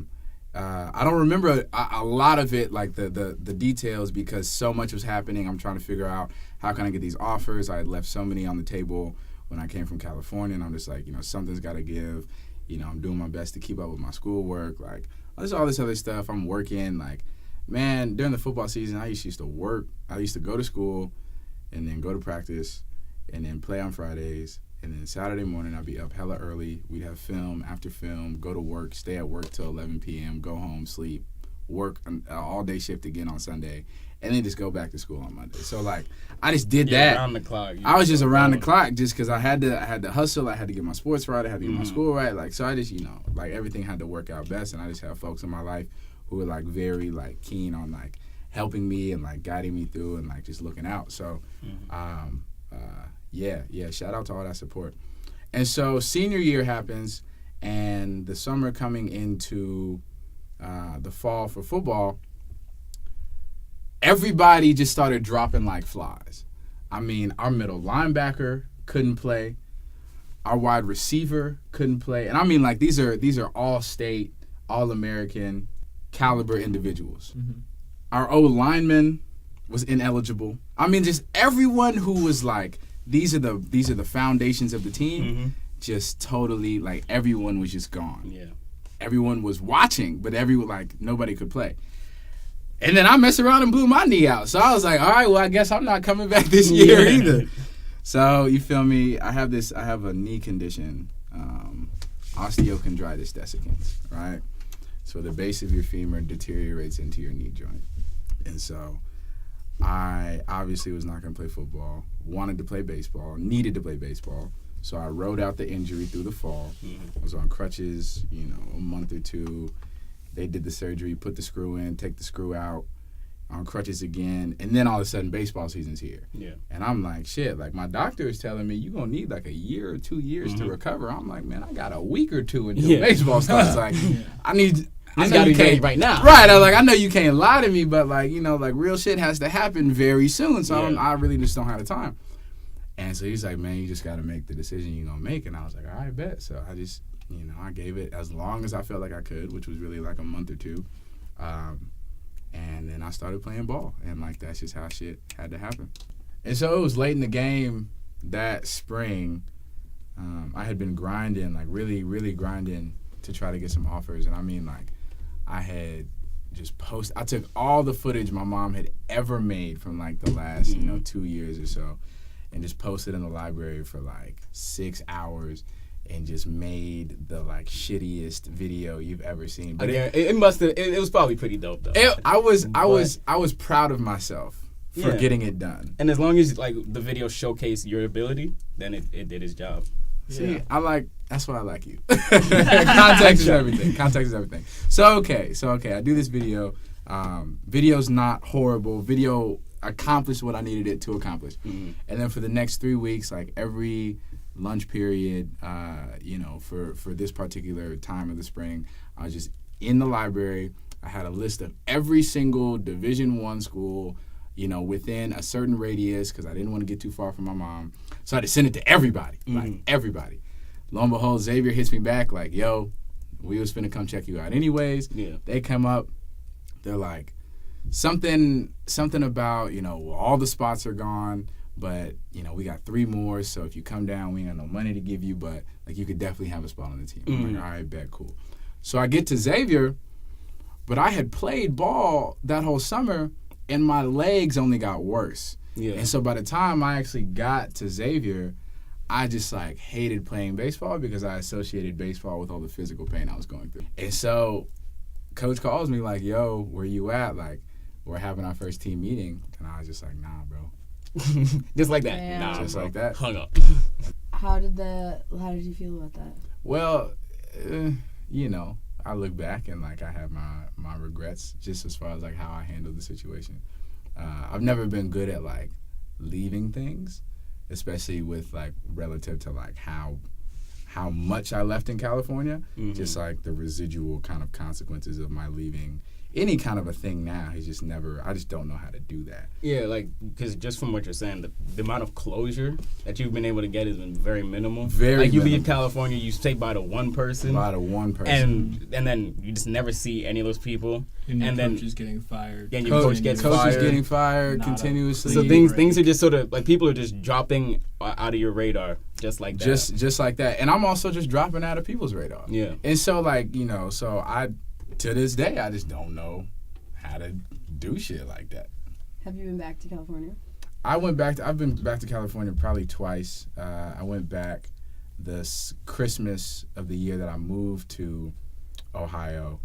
don't remember a lot of it, the details, because so much was happening. I'm trying to figure out how can I get these offers. I had left so many on the table when I came from California, and I'm just something's got to give. I'm doing my best to keep up with my schoolwork. There's all this other stuff. I'm working. man, during the football season, I used to work. I used to go to school and then go to practice and then play on Fridays. And then Saturday morning, I'd be up hella early. We'd have film after film, go to work, stay at work till 11 p.m., go home, sleep, work an all-day shift again on Sunday, and then just go back to school on Monday. So, like, I just did that. Around the clock. I was just around the clock just because I had to hustle. I had to get my sports right. I had to get my school right. Like, so I just, like, everything had to work out best. And I just have folks in my life who were, like, very, like, keen on, like, helping me and, like, guiding me through and, like, just looking out. So, yeah, shout out to all that support. And so senior year happens, and the summer coming into the fall for football, everybody just started dropping like flies. I mean, our middle linebacker couldn't play. Our wide receiver couldn't play. And I mean, like, these are all-state, all-American caliber individuals. Mm-hmm. Our O-lineman was ineligible. I mean, just everyone who was like, these are the foundations of the team, just totally, like, everyone was just gone. Yeah. Everyone was watching, but nobody could play. And then I messed around and blew my knee out. So I was like, all right, well, I guess I'm not coming back this year either. So, you feel me? I have a knee condition, osteochondritis dissecans, right? So the base of your femur deteriorates into your knee joint. And so I obviously was not going to play football, wanted to play baseball, needed to play baseball. So I rode out the injury through the fall. I was on crutches, a month or two. They did the surgery, put the screw in, take the screw out, on crutches again. And then all of a sudden, baseball season's here. Yeah. And I'm like, shit, like, my doctor is telling me you're going to need like a year or 2 years to recover. I'm like, man, I got a week or two until baseball starts. Like, I know you can't right now. Right. I was like, I know you can't lie to me, but like, like, real shit has to happen very soon. So I really just don't have the time. And so he's like, man, you just got to make the decision you're going to make. And I was like, all right, bet. So I just, I gave it as long as I felt like I could, which was really like a month or two. And then I started playing ball. And like, that's just how shit had to happen. And so it was late in the game that spring. I had been grinding, like really, really grinding to try to get some offers. And I mean, like, I had just I took all the footage my mom had ever made from like the last, 2 years or so, and just posted in the library for like 6 hours and just made the like shittiest video you've ever seen. But it was probably pretty dope though. I was proud of myself for getting it done. And as long as like the video showcased your ability, then it did its job. See, that's why I like you. Context is everything. So okay, I do this video. Video's not horrible. Video accomplished what I needed it to accomplish. Mm-hmm. And then for the next 3 weeks, like every lunch period, for this particular time of the spring, I was just in the library. I had a list of every single Division I school, within a certain radius, because I didn't want to get too far from my mom. So I had to send it to everybody, like everybody. Lo and behold, Xavier hits me back like, yo, we was finna come check you out anyways. Yeah. They come up, they're like, something about, all the spots are gone, but, we got 3 more, so if you come down, we ain't got no money to give you, but, like, you could definitely have a spot on the team. I'm like, all right, bet, cool. So I get to Xavier, but I had played ball that whole summer, and my legs only got worse. Yeah. And so by the time I actually got to Xavier, I just, like, hated playing baseball because I associated baseball with all the physical pain I was going through. And so coach calls me, like, yo, where you at? Like, we're having our first team meeting. And I was just like, nah, bro. Just like that. Damn. Nah, just bro. like that. Hung up. How did you feel about that? Well, I look back and, like, I have my regrets just as far as, like, how I handled the situation. I've never been good at, like, leaving things, especially with, like, relative to, like, how much I left in California. Mm-hmm. Just, like, the residual kind of consequences of my leaving any kind of a thing now. I just don't know how to do that. Yeah, like, because just from what you're saying, the amount of closure that you've been able to get has been very minimal. Like, you leave California, you stay by the one person. And then you just never see any of those people. And then coach is getting fired. And your coach gets fired. Coach is getting fired continuously. So things are just sort of, like, people are just dropping out of your radar just like that. Just like that. And I'm also just dropping out of people's radar. Yeah. And so, like, to this day, I just don't know how gotta do shit like that. Have you been back to California? I've been back to California probably twice. I went back this Christmas of the year that I moved to Ohio,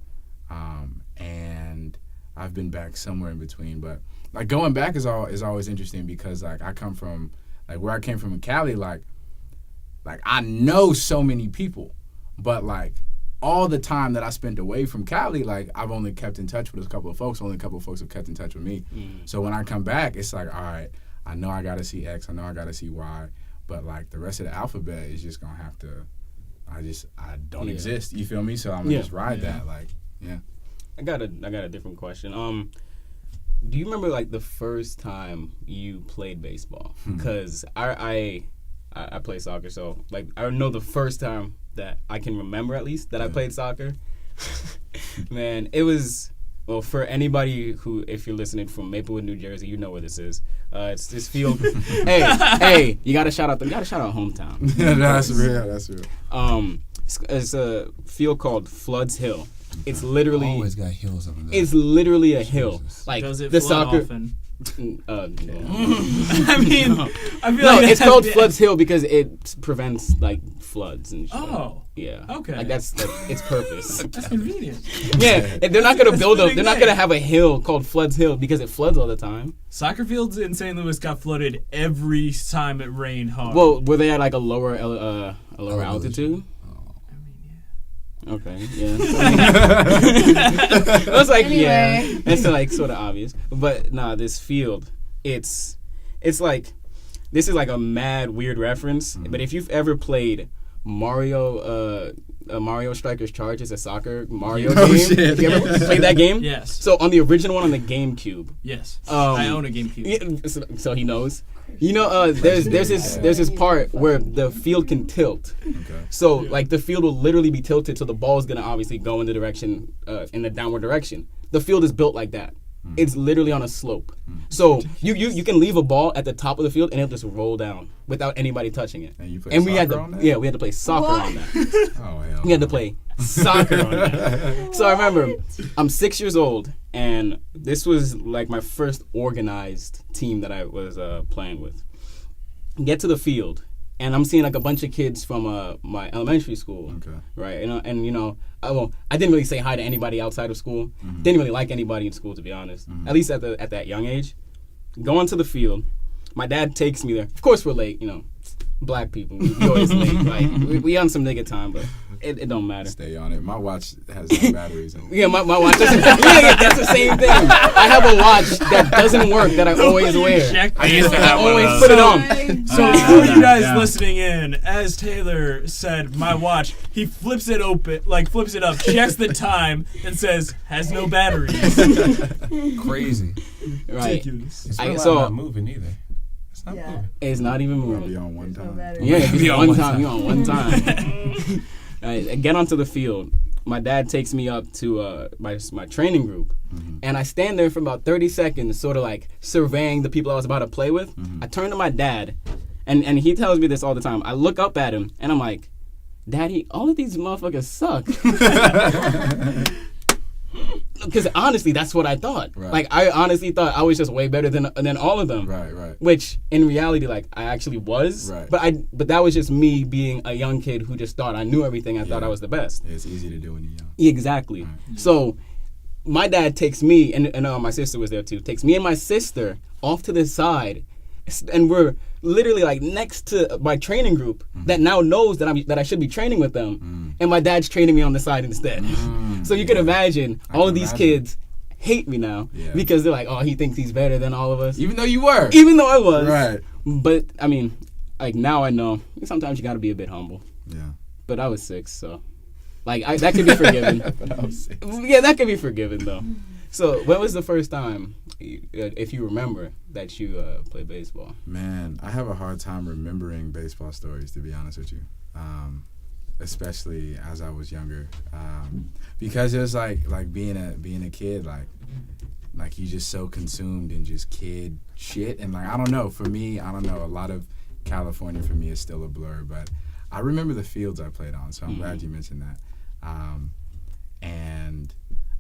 and I've been back somewhere in between. But like going back is always interesting because like I come from like where I came from in Cali, like I know so many people, but like all the time that I spent away from Cali, like I've only kept in touch with a couple of folks. Only a couple of folks have kept in touch with me. So when I come back, it's like, all right, I know I got to see X, I know I got to see Y, but like the rest of the alphabet is just gonna have to. I don't exist. You feel me? So I'm gonna just ride that. Like, yeah. I got a different question. Do you remember like the first time you played baseball? Because I play soccer, so like I know the first time that I can remember at least that I played soccer. Man, it was, well, for anybody who, if you're listening from Maplewood, New Jersey, you know where this is. It's this field. hey, you gotta shout out hometown. Yeah, that's real. It's a field called Floods Hill. It's literally always got hills up there. It's literally a hill. Like Does it the flood soccer. often? No. I mean, I feel No, like it's called Floods Hill because it prevents like floods and shit. Oh, yeah. okay. Like that's its purpose. That's convenient. Yeah, and they're not gonna build the a. big They're not thing. gonna have a hill called Floods Hill because it floods all the time. Soccer fields in St. Louis got flooded every time it rained hard. Well, were they at like a lower altitude? Okay, yeah. I was like, yeah, it's like sort of obvious, but nah, this field, it's like, this is like a mad weird reference. But if you've ever played Mario Strikers Charges, a soccer Mario game, shit. you ever played that game? Yes. So on the original one on the GameCube. Yes. I own a GameCube. Yeah, so he knows. You know, there's this part where the field can tilt. Okay. So like the field will literally be tilted, so the ball is gonna obviously go in the direction in the downward direction. The field is built like that. It's literally on a slope. So you can leave a ball at the top of the field and it'll just roll down without anybody touching it. And you play soccer on that? Yeah, we had to play soccer on that. Oh hell. We had to play soccer on that. So I remember I'm 6 years old, and this was like my first organized team that I was playing with. Get to the field, and I'm seeing like a bunch of kids from my elementary school, Okay. right? And you know, I didn't really say hi to anybody outside of school. Didn't really like anybody in school, to be honest. At least at that young age. Going to the field, my dad takes me there. Of course, we're late, you know. Black people, we always late. Like we on some nigga time, but it don't matter. Stay on it. My watch has no batteries in it. Yeah, my watch doesn't. Yeah, that's the same thing. I have a watch that doesn't work that I always wear. I used to I always put it on. So for you guys listening in, as Taylor said, my watch, he flips it open, like flips it up, checks the time, and says, has no batteries. Crazy. Right. Ridiculous. It's I- really so- not moving either. It's not Yeah. moving. It's not even Be moving. on one time. Yeah, if Be you on one one time, time. you on one time. Right, I get onto the field. My dad takes me up to my training group, and I stand there for about 30 seconds, sort of like surveying the people I was about to play with. I turn to my dad, and he tells me this all the time. I look up at him, and I'm like, Daddy, all of these motherfuckers suck. Because honestly, that's what I thought. Right. Like, I honestly thought I was just way better than all of them. Right. Which, in reality, like, I actually was. Right. But that was just me being a young kid who just thought I knew everything. I thought I was the best. It's easy to do when you're young. Exactly. So, my dad takes me, and my sister was there too, takes me and my sister off to the side, and we're literally like next to my training group that now knows that I should be training with them, and my dad's training me on the side instead. So you can imagine all of these kids hate me now because they're like, oh, he thinks he's better than all of us. Even though you were. Even though I was. Right. But, I mean, like, now I know. Sometimes you got to be a bit humble. Yeah. But I was 6, so. Like, that could be forgiven. Yeah, that could be forgiven, though. So, when was the first time, if you remember, that you played baseball? Man, I have a hard time remembering baseball stories, to be honest with you. Especially as I was younger, because it was like being a kid, like you just so consumed in just kid shit, and like I don't know. For me, a lot of California for me is still a blur, but I remember the fields I played on, so I'm glad you mentioned that. And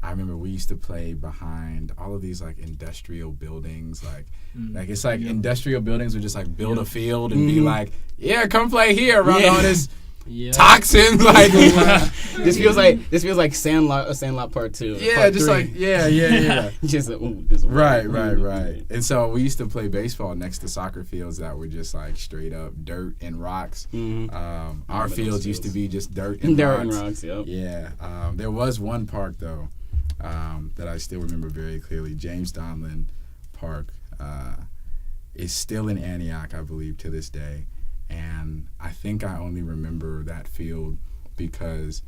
I remember we used to play behind all of these like industrial buildings, like it's like industrial buildings would just like build a field and be like, yeah, come play here around all this toxins. Like this feels like Sandlot Part 2. yeah, Part just 3. like yeah. Just this Right. And so we used to play baseball next to soccer fields that were just like straight up dirt and rocks. Our fields used to be just dirt and rocks. Yep. Yeah. There was one park though that I still remember very clearly. James Donlin Park is still in Antioch, I believe, to this day. And I think I only remember that field because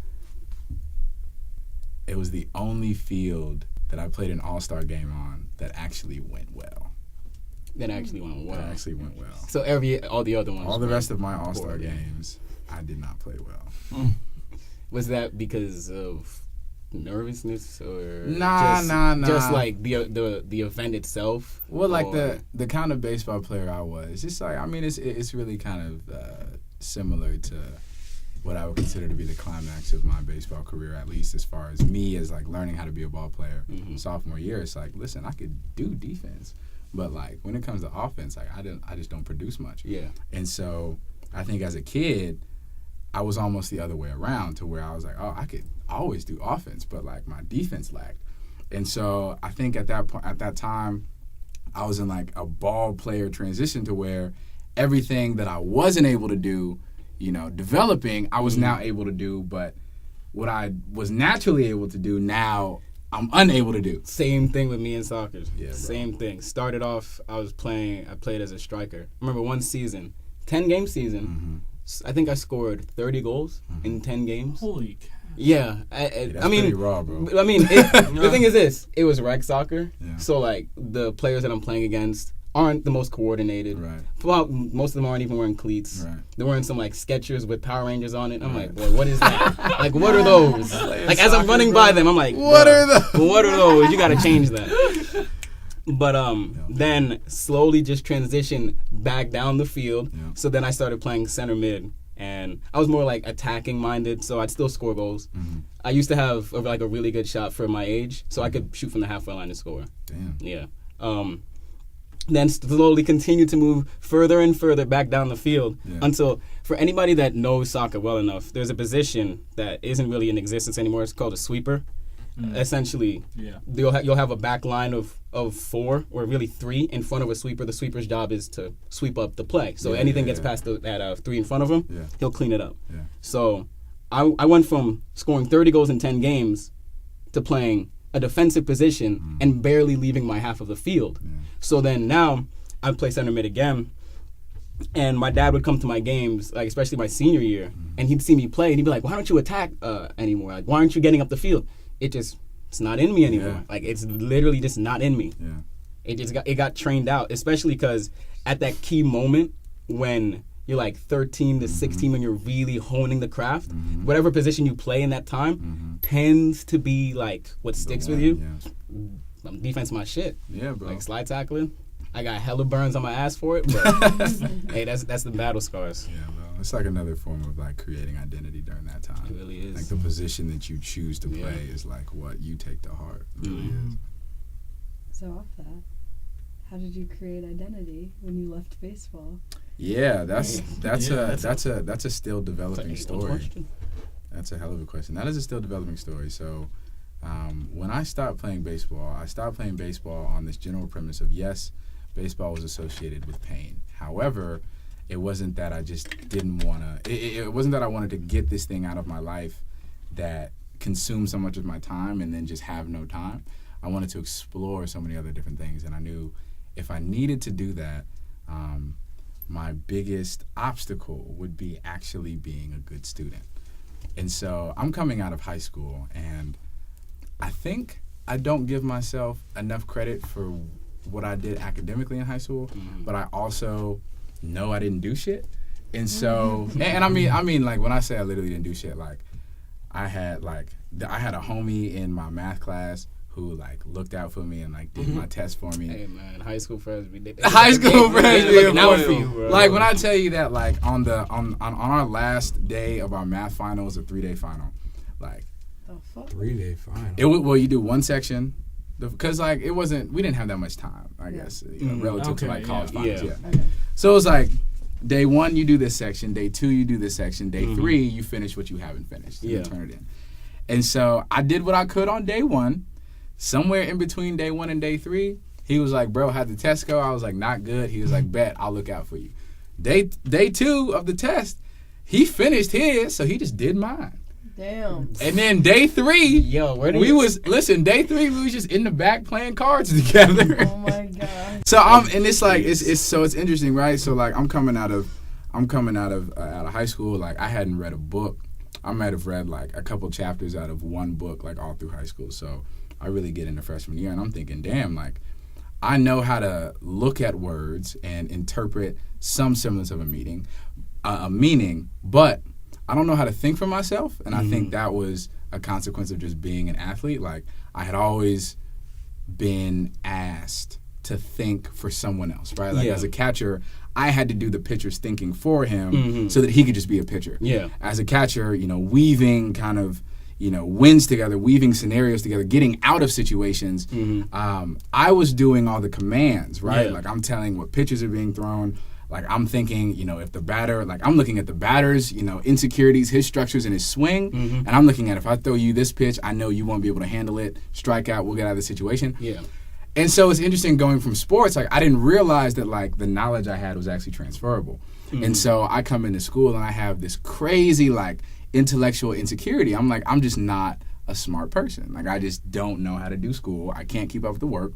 it was the only field that I played an all-star game on that actually went well. That actually went well. So all the other ones. All the rest of my all-star games, I did not play well. Was that because of nervousness or Nah. just like the event itself? Well, like the kind of baseball player I was, just like it's really kind of similar to what I would consider to be the climax of my baseball career, at least as far as me as like learning how to be a ball player. Sophomore year, it's like, listen, I could do defense, but like when it comes to offense, like I just don't produce much. Yeah. And so I think as a kid, I was almost the other way around to where I was like, oh, I could always do offense, but like my defense lacked. And so I think at that time, I was in like a ball player transition to where everything that I wasn't able to do, developing, I was now able to do, but what I was naturally able to do now, I'm unable to do. Same thing with me in soccer. Yeah, same thing. Started off, I played as a striker. I remember one season, 10-game season, I think I scored 30 goals in 10 games. Holy cow. Yeah, that's pretty raw, bro. The thing is this: it was rec soccer, yeah. So like the players that I'm playing against aren't the most coordinated. Right. Well, most of them aren't even wearing cleats. Right. They're wearing some like Skechers with Power Rangers on it. I'm like, boy, what is that? Like, what are those? Like as I'm running by them, I'm like, what are those? What are those? You got to change that. But then slowly just transition back down the field. Yeah. So then I started playing center mid. And I was more like attacking minded, so I'd still score goals. I used to have a really good shot for my age, so I could shoot from the halfway line and score. Damn. Yeah. Then slowly continue to move further and further back down the field until, for anybody that knows soccer well enough, there's a position that isn't really in existence anymore. It's called a sweeper. Essentially, you'll have a back line of 4 or really 3 in front of a sweeper. The sweeper's job is to sweep up the play. So anything gets past that 3 in front of him, he'll clean it up. Yeah. So I went from scoring 30 goals in 10 games to playing a defensive position and barely leaving my half of the field. Yeah. So then now I play center mid again. And my dad would come to my games, like especially my senior year, and he'd see me play, and he'd be like, "Why don't you attack anymore? Like, why aren't you getting up the field?" It's not in me anymore. Like it's literally just not in me. Yeah. It got trained out, especially because at that key moment when you're like 13 to 16, when you're really honing the craft, whatever position you play in that time tends to be like what sticks with you. Yeah. Defense, my shit. Yeah, bro. Like slide tackling. I got hella burns on my ass for it, but hey, that's the battle scars. Yeah, bro. It's like another form of like creating identity during that time. It really is. Like the position that you choose to play is like what you take to heart. It really is. So off that, how did you create identity when you left baseball? Yeah, that's a still developing story. That's a hell of a question. That is a still developing story. So when I stopped playing baseball on this general premise of yes, baseball was associated with pain. However, it wasn't that I just didn't want to, it wasn't that I wanted to get this thing out of my life that consumed so much of my time and then just have no time. I wanted to explore so many other different things, and I knew if I needed to do that, my biggest obstacle would be actually being a good student. And so I'm coming out of high school, and I think I don't give myself enough credit for what I did academically in high school, but I also know I didn't do shit. And so, and I mean, like when I say I literally didn't do shit, like I had a homie in my math class who like looked out for me and like did my test for me. Hey man, high school friends be looking out for you, bro. Like when I tell you that, like on our last day of our math final, it was a 3-day final. Like The fuck? 3-day final. Well, you do one section, because like it wasn't. We didn't have that much time, I guess, relative to like college finals. Yeah. Okay. So it was like, day 1 you do this section, day 2 you do this section, day 3 you finish what you haven't finished. And you turn it in. And so I did what I could on day 1. Somewhere in between day 1 and day 3, he was like, "Bro, how'd the test go?" I was like, "Not good." He was like, "Bet, I'll look out for you." Day 2 of the test, he finished his, so he just did mine. Damn. And then day 3, Yo, where did day 3 we was just in the back playing cards together. Oh my god. So it's like it's interesting, right? So like I'm coming out of high school. Like I hadn't read a book. I might have read like a couple chapters out of one book like all through high school. So I really get into freshman year, and I'm thinking, damn, like I know how to look at words and interpret some semblance of a meaning, but I don't know how to think for myself. And I think that was a consequence of just being an athlete. Like I had always been asked to think for someone else, right? Like as a catcher, I had to do the pitcher's thinking for him so that he could just be a pitcher. Yeah. As a catcher, weaving kind of, wins together, weaving scenarios together, getting out of situations. I was doing all the commands, right? Yeah. Like I'm telling what pitches are being thrown. Like I'm thinking, if the batter, like I'm looking at the batter's, insecurities, his structures, and his swing, and I'm looking at if I throw you this pitch, I know you won't be able to handle it. Strike out, we'll get out of the situation. Yeah. And so it's interesting going from sports. Like I didn't realize that like the knowledge I had was actually transferable. And so I come into school and I have this crazy like intellectual insecurity. I'm like, I'm just not a smart person. Like I just don't know how to do school. I can't keep up with the work.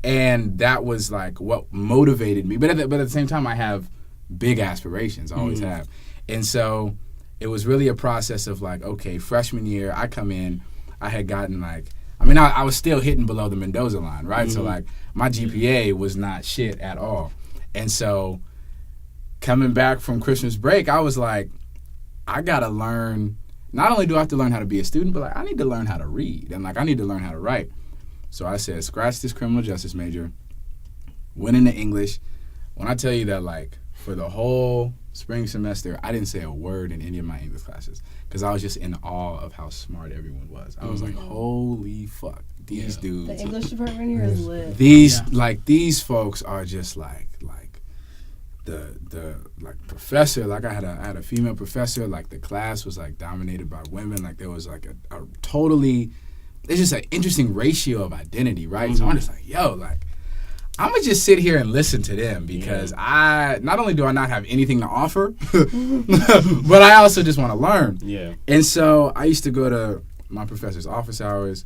And that was like what motivated me. But at the same time, I have big aspirations. I always have. And so it was really a process of like, okay, freshman year, I come in, I had gotten like, I was still hitting below the Mendoza line, right? So like my GPA was not shit at all. And so coming back from Christmas break, I was like, I gotta learn, not only do I have to learn how to be a student, but like I need to learn how to read and like I need to learn how to write. So I said, scratch this criminal justice major, went into English. When I tell you that like for the whole spring semester, I didn't say a word in any of my English classes because I was just in awe of how smart everyone was. I was like, holy fuck, these dudes. The English department here is lit. These folks are just like the professor. Like I had a female professor. Like the class was like dominated by women. Like there was like a totally, it's just an interesting ratio of identity, right? So I'm just like, yo, like I'm gonna just sit here and listen to them because I not only do I not have anything to offer, but I also just want to learn. Yeah. And so I used to go to my professor's office hours,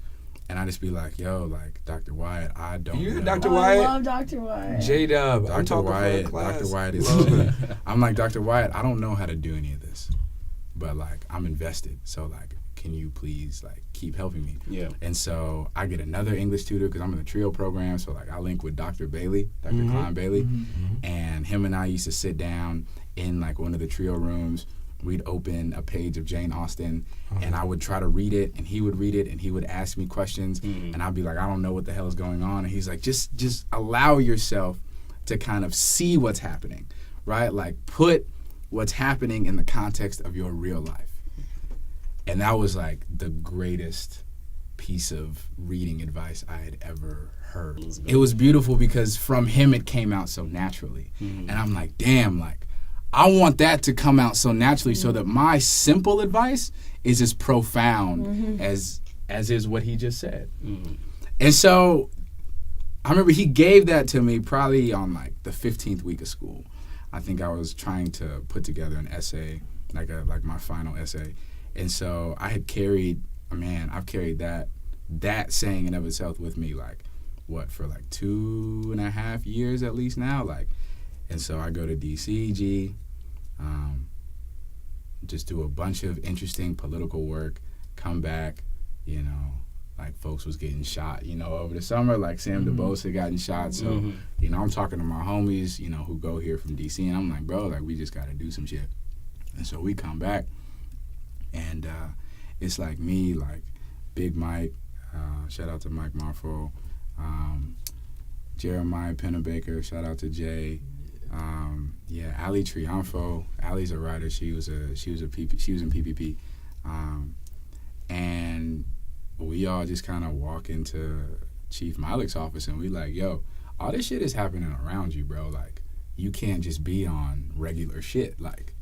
and I just be like, yo, like Dr. Wyatt, I don't. You know. Dr. Wyatt? I love Dr. Wyatt. J-Dub. Dr. Wyatt is. I'm like, Dr. Wyatt, I don't know how to do any of this, but like I'm invested. So like, can you please like keep helping me? Yeah. And so I get another English tutor because I'm in the trio program. So like I link with Dr. Bailey, Dr. Klein Bailey, and him and I used to sit down in like one of the trio rooms. We'd open a page of Jane Austen, and I would try to read it, and he would read it, and he would ask me questions, and I'd be like, I don't know what the hell is going on, and he's like, just allow yourself to kind of see what's happening, right? Like put what's happening in the context of your real life. And that was like the greatest piece of reading advice I had ever heard. It was beautiful because from him it came out so naturally. And I'm like, damn, like I want that to come out so naturally so that my simple advice is as profound as is what he just said. And so I remember he gave that to me probably on like the 15th week of school. I think I was trying to put together an essay, like my final essay. And so I had carried, I've carried that saying in of itself with me like, what, for like 2.5 years at least now? Like, and so I go to DCG, just do a bunch of interesting political work, come back, like folks was getting shot, over the summer, like Sam DeBose had gotten shot. So, I'm talking to my homies, who go here from DC, and I'm like, bro, like we just got to do some shit. And so we come back, and it's like me, like Big Mike, shout out to Mike Marfo, Jeremiah Pennebaker, shout out to Jay, Ali Triunfo. Ali's a writer. She was in PPP, And we all just kind of walk into Chief Malik's office and we like, yo, all this shit is happening around you, bro. Like, you can't just be on regular shit. Like,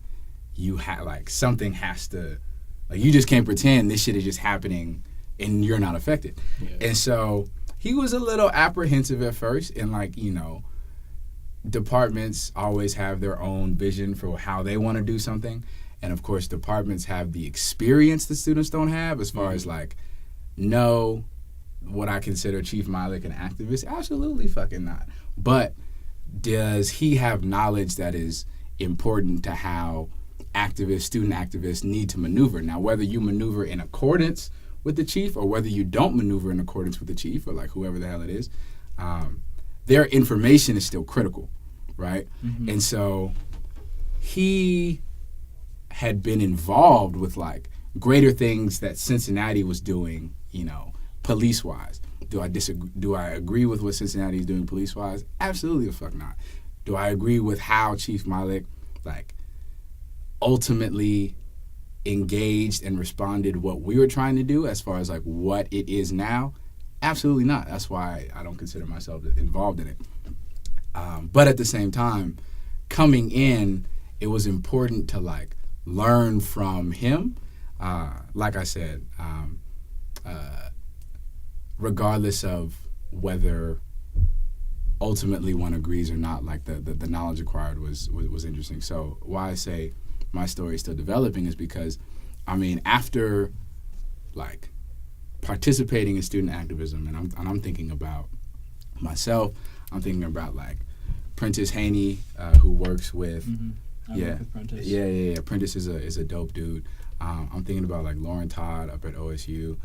something has to, like, you just can't pretend this shit is just happening and you're not affected. Yeah. And so he was a little apprehensive at first, and like, you know, departments always have their own vision for how they want to do something. And of course, departments have the experience the students don't have as far as like, no, what I consider Chief Malik an activist? Absolutely fucking not. But does he have knowledge that is important to how student activists need to maneuver? Now, whether you maneuver in accordance with the chief or whether you don't maneuver in accordance with the chief or like whoever the hell it is, their information is still critical, right? Mm-hmm. And so he had been involved with like greater things that Cincinnati was doing, you know, police-wise. Do I disagree? Do I agree with what Cincinnati is doing police-wise? Absolutely the fuck not. Do I agree with how Chief Malik like ultimately engaged and responded what we were trying to do as far as like what it is now? Absolutely not. That's why I don't consider myself involved in it. But at the same time, coming in, it was important to like learn from him. Like I said, regardless of whether ultimately one agrees or not, like the knowledge acquired was interesting. So why I say my story is still developing is because, I mean, after like participating in student activism, and I'm thinking about myself, I'm thinking about like Prentice Haney, who works with, I work with Prentice. Yeah. Prentice is a dope dude. I'm thinking about like Lauren Todd up at OSU,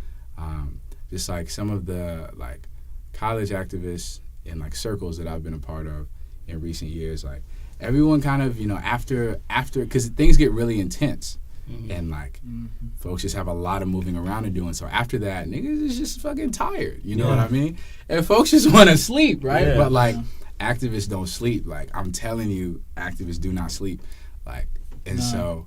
just like some of the like college activists in like circles that I've been a part of in recent years. Like everyone kind of, you know, after because things get really intense. And like folks just have a lot of moving around to do, and so after that niggas is just fucking tired, you know what I mean? And folks just want to sleep, right? But like activists don't sleep. Like I'm telling you, activists do not sleep. Like, and so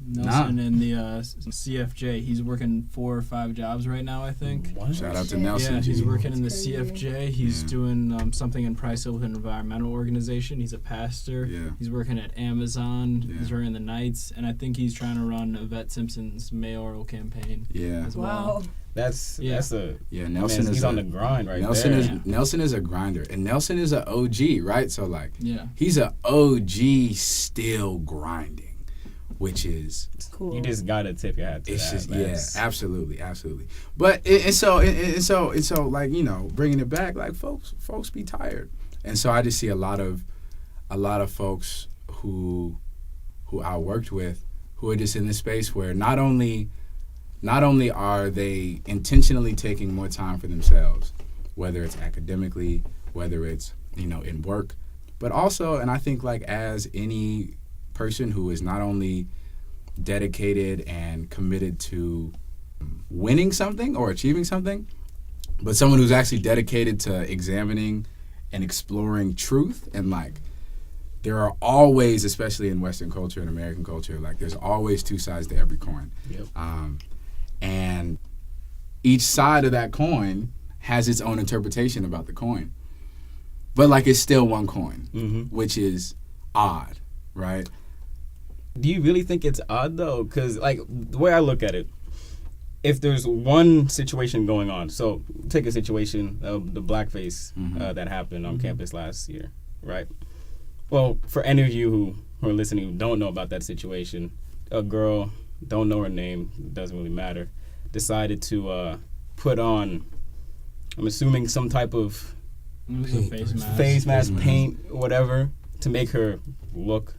Nelson in the CFJ, he's working 4 or 5 jobs right now, I think. What? Shout out to Nelson. Yeah, he's working in the crazy. CFJ. He's doing something in Priceville with an environmental organization. He's a pastor. Yeah. He's working at Amazon. Yeah. He's running the nights, and I think he's trying to run Yvette Simpson's mayoral campaign. Yeah. As well. Wow. That's a Nelson he's on the grind right Nelson there. Nelson is a grinder, and Nelson is an OG, right? So like, he's an OG still grinding. Which is cool. You just gotta tip your hat to it's that. Just absolutely. But and so like, you know, bringing it back, like folks be tired, and so I just see a lot of folks who I worked with who are just in this space where not only are they intentionally taking more time for themselves, whether it's academically, whether it's, you know, in work, but also, and I think like as any person who is not only dedicated and committed to winning something or achieving something, but someone who's actually dedicated to examining and exploring truth. And like, there are always, especially in Western culture and American culture, like there's always 2 sides to every coin. Yep. And each side of that coin has its own interpretation about the coin. But like, it's still one coin, which is odd, right? Do you really think it's odd though? Because like the way I look at it, if there's one situation going on, so take a situation of the blackface that happened on campus last year, right? Well, for any of you who are listening who don't know about that situation, a girl, don't know her name, doesn't really matter, decided to put on, I'm assuming some type of face mask, paint, whatever, to make her look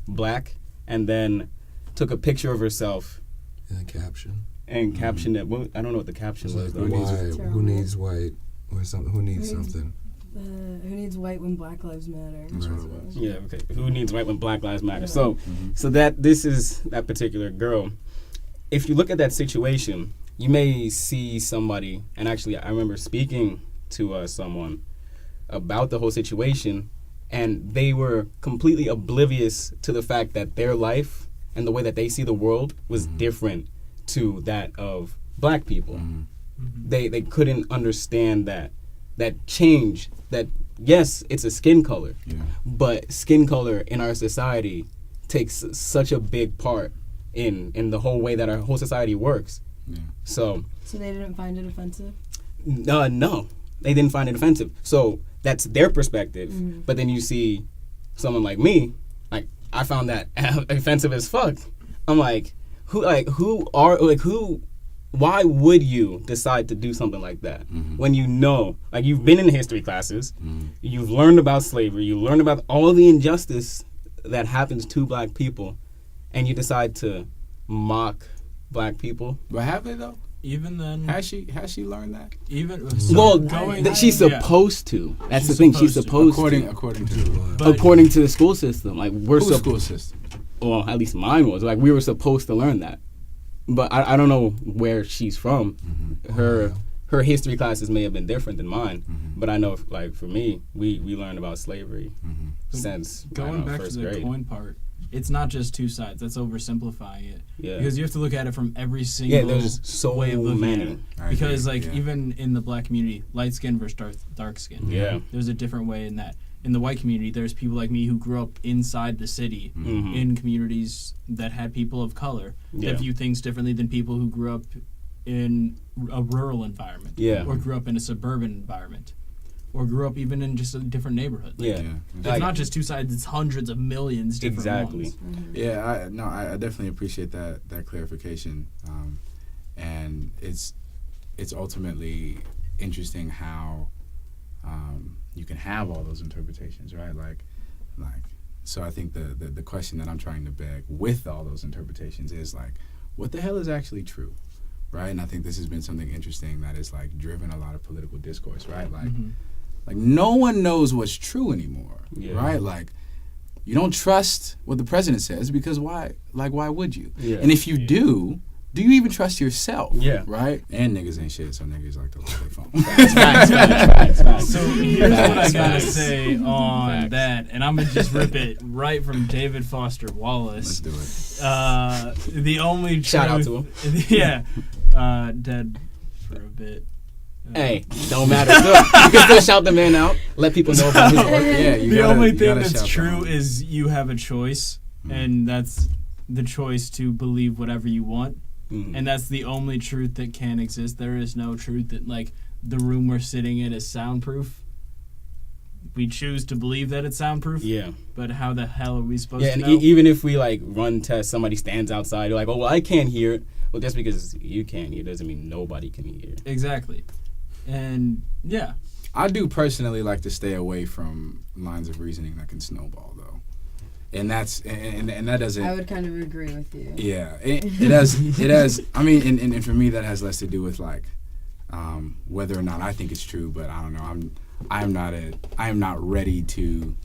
black. And then took a picture of herself and captioned it. Well, I don't know what the caption was. Like, who needs white or something? Who needs something? Who needs white when Black Lives Matter? That's what it was. Yeah, okay. Who needs white when Black Lives Matter? Yeah. So that this is that particular girl. If you look at that situation, you may see somebody, and actually I remember speaking to someone about the whole situation, and they were completely oblivious to the fact that their life and the way that they see the world was different to that of black people. Mm-hmm. They couldn't understand that change, that yes, it's a skin color, but skin color in our society takes such a big part in the whole way that our whole society works. Yeah. So they didn't find it offensive? No, they didn't find it offensive. So that's their perspective. Mm-hmm. But then you see someone like me, like I found that offensive as fuck. I'm like, why would you decide to do something like that when you know, like you've been in history classes, you've learned about slavery, you learned about all the injustice that happens to black people, and you decide to mock black people? But have they though? Even then, Has she learned that? even She's supposed to. That's the thing. She's supposed to. According to According to the school system, like we're whose school system? Well, at least mine was. Like we were supposed to learn that. But I don't know where she's from. Her history classes may have been different than mine. But I know, like for me, we learned about slavery since going back to first the grade. coin part. It's not just two sides. That's oversimplifying it. Yeah. Because you have to look at it from every single there's so way of looking at it. Because even in the black community, light skin versus dark skin. Yeah. There's a different way in that. In the white community, there's people like me who grew up inside the city in communities that had people of color that view things differently than people who grew up in a rural environment or grew up in a suburban environment or grew up even in just a different neighborhood. It's not just two sides, it's hundreds of millions different ones. Yeah, I definitely appreciate that clarification. And it's ultimately interesting how you can have all those interpretations, right? Like, so I think the question that I'm trying to beg with all those interpretations is like, what the hell is actually true, right? And I think this has been something interesting that is like driven a lot of political discourse, right? Like no one knows what's true anymore, right? Like, you don't trust what the president says because why? Like, why would you? Yeah. And if you do you even trust yourself? Yeah. Right? And niggas ain't shit, so niggas like to hold their phone. Facts. So here's what I gotta say on that, and I'm gonna just rip it right from David Foster Wallace. Let's do it. The only truth, shout out to him. Yeah. Dead for a bit. Hey, don't matter. You can still shout the man out. Let people know about his work. Yeah, the only thing that's true is you have a choice, and that's the choice to believe whatever you want. And that's the only truth that can exist. There is no truth that, like, the room we're sitting in is soundproof. We choose to believe that it's soundproof. Yeah. But how the hell are we supposed to know? And even if we, like, run tests, somebody stands outside, you're like, oh, well, I can't hear it. Well, just because you can't hear doesn't mean nobody can hear. Exactly. And, yeah. I do personally like to stay away from lines of reasoning that can snowball, though. And that's and that doesn't. I would kind of agree with you. Yeah, it has. I mean, and for me that has less to do with like whether or not I think it's true. But I don't know. I am not ready to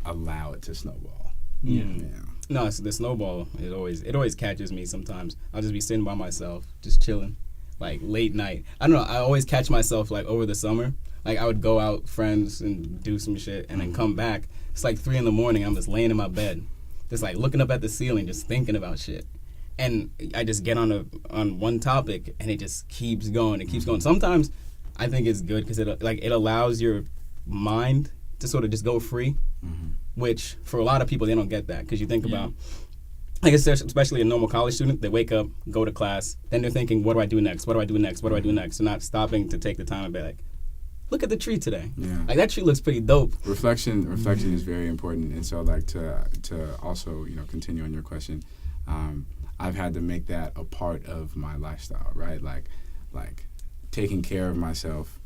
allow it to snowball. Yeah. No, it's the snowball. It always catches me sometimes. I'll just be sitting by myself, just chilling, like late night. I don't know. I always catch myself like over the summer. Like I would go out, friends, and do some shit, and then come back. It's like 3 a.m. I'm just laying in my bed, just like looking up at the ceiling, just thinking about shit. And I just get on one topic, and it just keeps going. It keeps going. Sometimes I think it's good because it allows your mind to sort of just go free, which for a lot of people they don't get that because you think about, like especially a normal college student, they wake up, go to class, then they're thinking, what do I do next? What do I do next? What do I do next? And not stopping to take the time and be like, look at the tree today. Yeah. Like that tree looks pretty dope. Reflection is very important, and so like to also continue on your question, I've had to make that a part of my lifestyle, right? Like taking care of myself,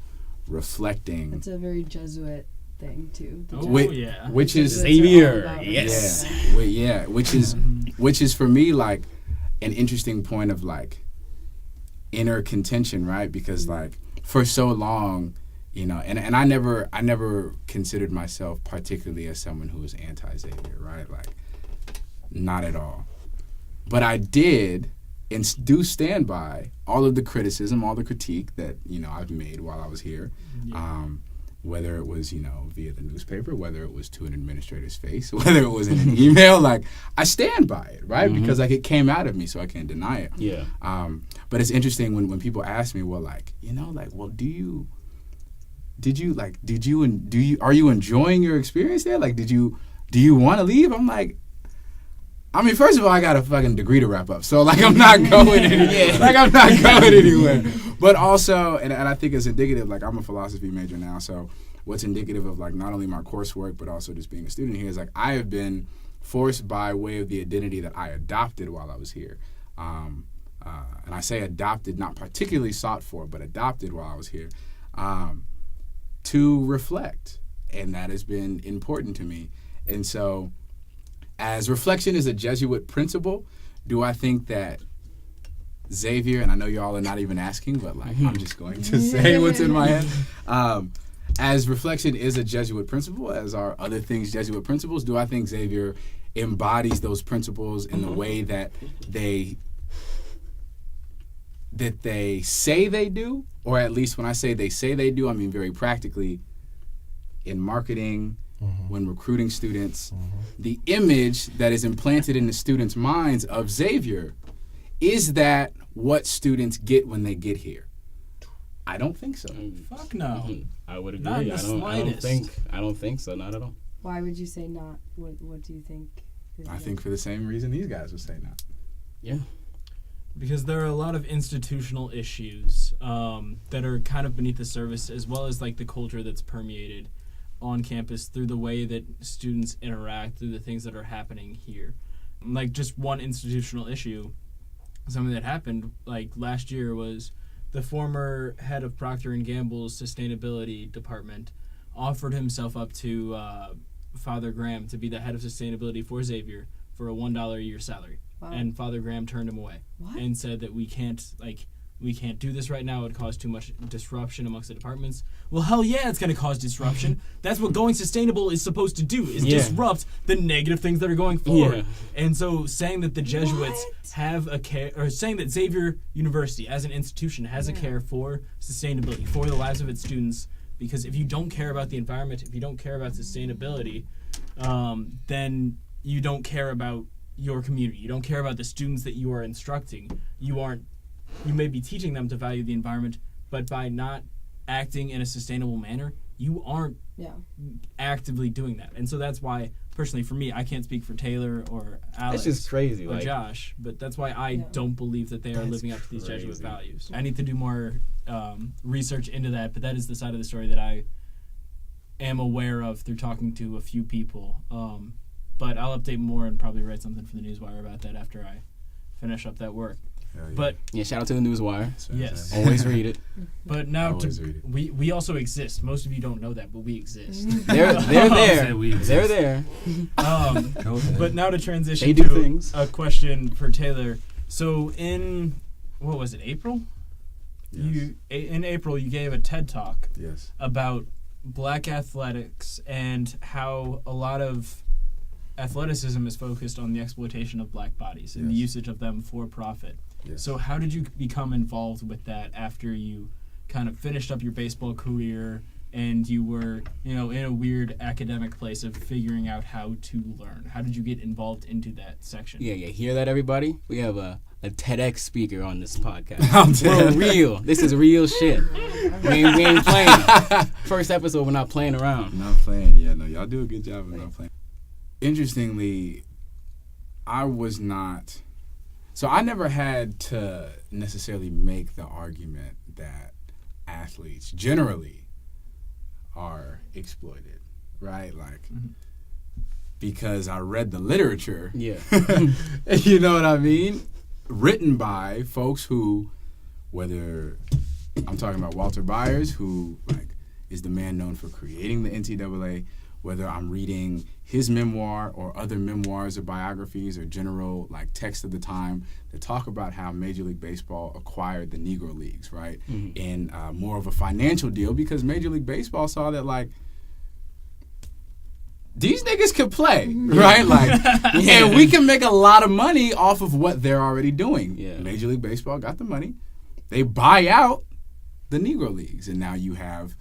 reflecting. It's a very Jesuit thing too. Which is Xavier, yes. Yeah, which is for me like an interesting point of like inner contention, right? Because like for so long. And I never considered myself particularly as someone who was anti-Xavier, right? Like, not at all. But I did and do stand by all of the criticism, all the critique that, I've made while I was here. whether it was, via the newspaper, whether it was to an administrator's face, whether it was in an email, like, I stand by it, right? Mm-hmm. Because, like, it came out of me, so I can't deny it. Yeah. But it's interesting when people ask me, well, like, well, are you enjoying your experience there? Like, do you want to leave? I'm like, I mean, first of all, I got a fucking degree to wrap up, so, like, I'm not going anywhere. Like, I'm not going anywhere. But also, and I think it's indicative, like, I'm a philosophy major now, so what's indicative of, like, not only my coursework, but also just being a student here is, like, I have been forced by way of the identity that I adopted while I was here. And I say adopted, not particularly sought for, but adopted while I was here, to reflect. And that has been important to me. And so, as reflection is a Jesuit principle, do I think that Xavier, and I know y'all are not even asking, but, like, I'm just going to say what's in my head. As reflection is a Jesuit principle, as are other things Jesuit principles, do I think Xavier embodies those principles in the way that they say they do? Or at least when I say they say they do, I mean very practically in marketing, when recruiting students, the image that is implanted in the students' minds of Xavier, is that what students get when they get here? I don't think so. Fuck no. I would agree. Not in the slightest. I don't think so. Not at all. Why would you say not? What do you think? I think for the same reason these guys would say not. Yeah. Because there are a lot of institutional issues that are kind of beneath the surface, as well as, like, the culture that's permeated on campus through the way that students interact, through the things that are happening here. Like, just one institutional issue, something that happened, like, last year was the former head of Procter & Gamble's sustainability department offered himself up to Father Graham to be the head of sustainability for Xavier for a $1 a year salary. Wow. And Father Graham turned him away. What? And said that we can't do this right now. It would cause too much disruption amongst the departments. Well, hell yeah, it's going to cause disruption. That's what going sustainable is supposed to do, is disrupt the negative things that are going forward. Yeah. And so saying that the Jesuits have a care, or saying that Xavier University as an institution has a care for sustainability, for the lives of its students, because if you don't care about the environment, if you don't care about sustainability, then you don't care about your community. You don't care about the students that you are instructing. You may be teaching them to value the environment, but by not acting in a sustainable manner, you aren't actively doing that. And so that's why, personally, for me, I can't speak for Taylor or Alex. That's just crazy, or Josh, but that's why I don't believe that they are living up to these Jesuit values. I need to do more research into that, but that is the side of the story that I am aware of through talking to a few people. But I'll update more and probably write something for the Newswire about that after I finish up that work. Yeah. But shout out to the Newswire. Yes, always read it. But now we also exist. Most of you don't know that, but we exist. They're there. They're there. But now to transition they do to things. A question for Taylor. So in what was it, April? Yes. In April you gave a TED talk. Yes. About black athletics and how a lot of athleticism is focused on the exploitation of black bodies and the usage of them for profit. Yes. So how did you become involved with that after you kind of finished up your baseball career and you were, in a weird academic place of figuring out how to learn? How did you get involved into that section? Yeah, hear that, everybody? We have a TEDx speaker on this podcast. We're real. This is real shit. We ain't playing. First episode, we're not playing around. Not playing. Yeah, no, y'all do a good job of not playing. Interestingly, I was not... So I never had to necessarily make the argument that athletes generally are exploited, right? Like, because I read the literature. Yeah. You know what I mean? Written by folks who, whether I'm talking about Walter Byers, who, like, is the man known for creating the NCAA, whether I'm reading his memoir or other memoirs or biographies or general, like, text of the time that talk about how Major League Baseball acquired the Negro Leagues, right? And more of a financial deal, because Major League Baseball saw that, like, these niggas can play, right? Like, and we can make a lot of money off of what they're already doing. Yeah. Major League Baseball got the money. They buy out the Negro Leagues, and now you have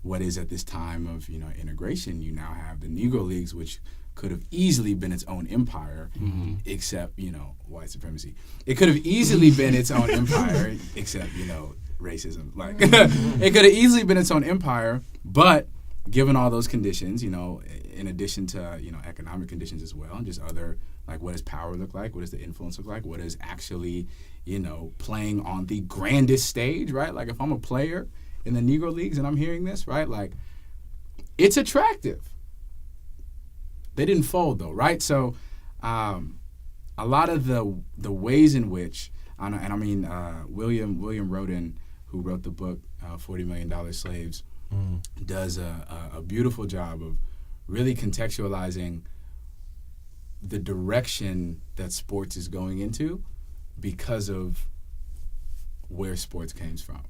what is at this time of, integration, you now have the Negro Leagues, which could have easily been its own empire, except, white supremacy. It could have easily been its own empire, except, racism. Like, it could have easily been its own empire, but given all those conditions, in addition to, economic conditions as well, and just other, like, what does power look like? What does the influence look like? What is actually, playing on the grandest stage, right? Like, if I'm a player in the Negro Leagues and I'm hearing this, right, like, it's attractive. They didn't fold, though, right? So a lot of the ways in which, William Rodin, who wrote the book $40 Million Slaves, does a beautiful job of really contextualizing the direction that sports is going into because of where sports came from.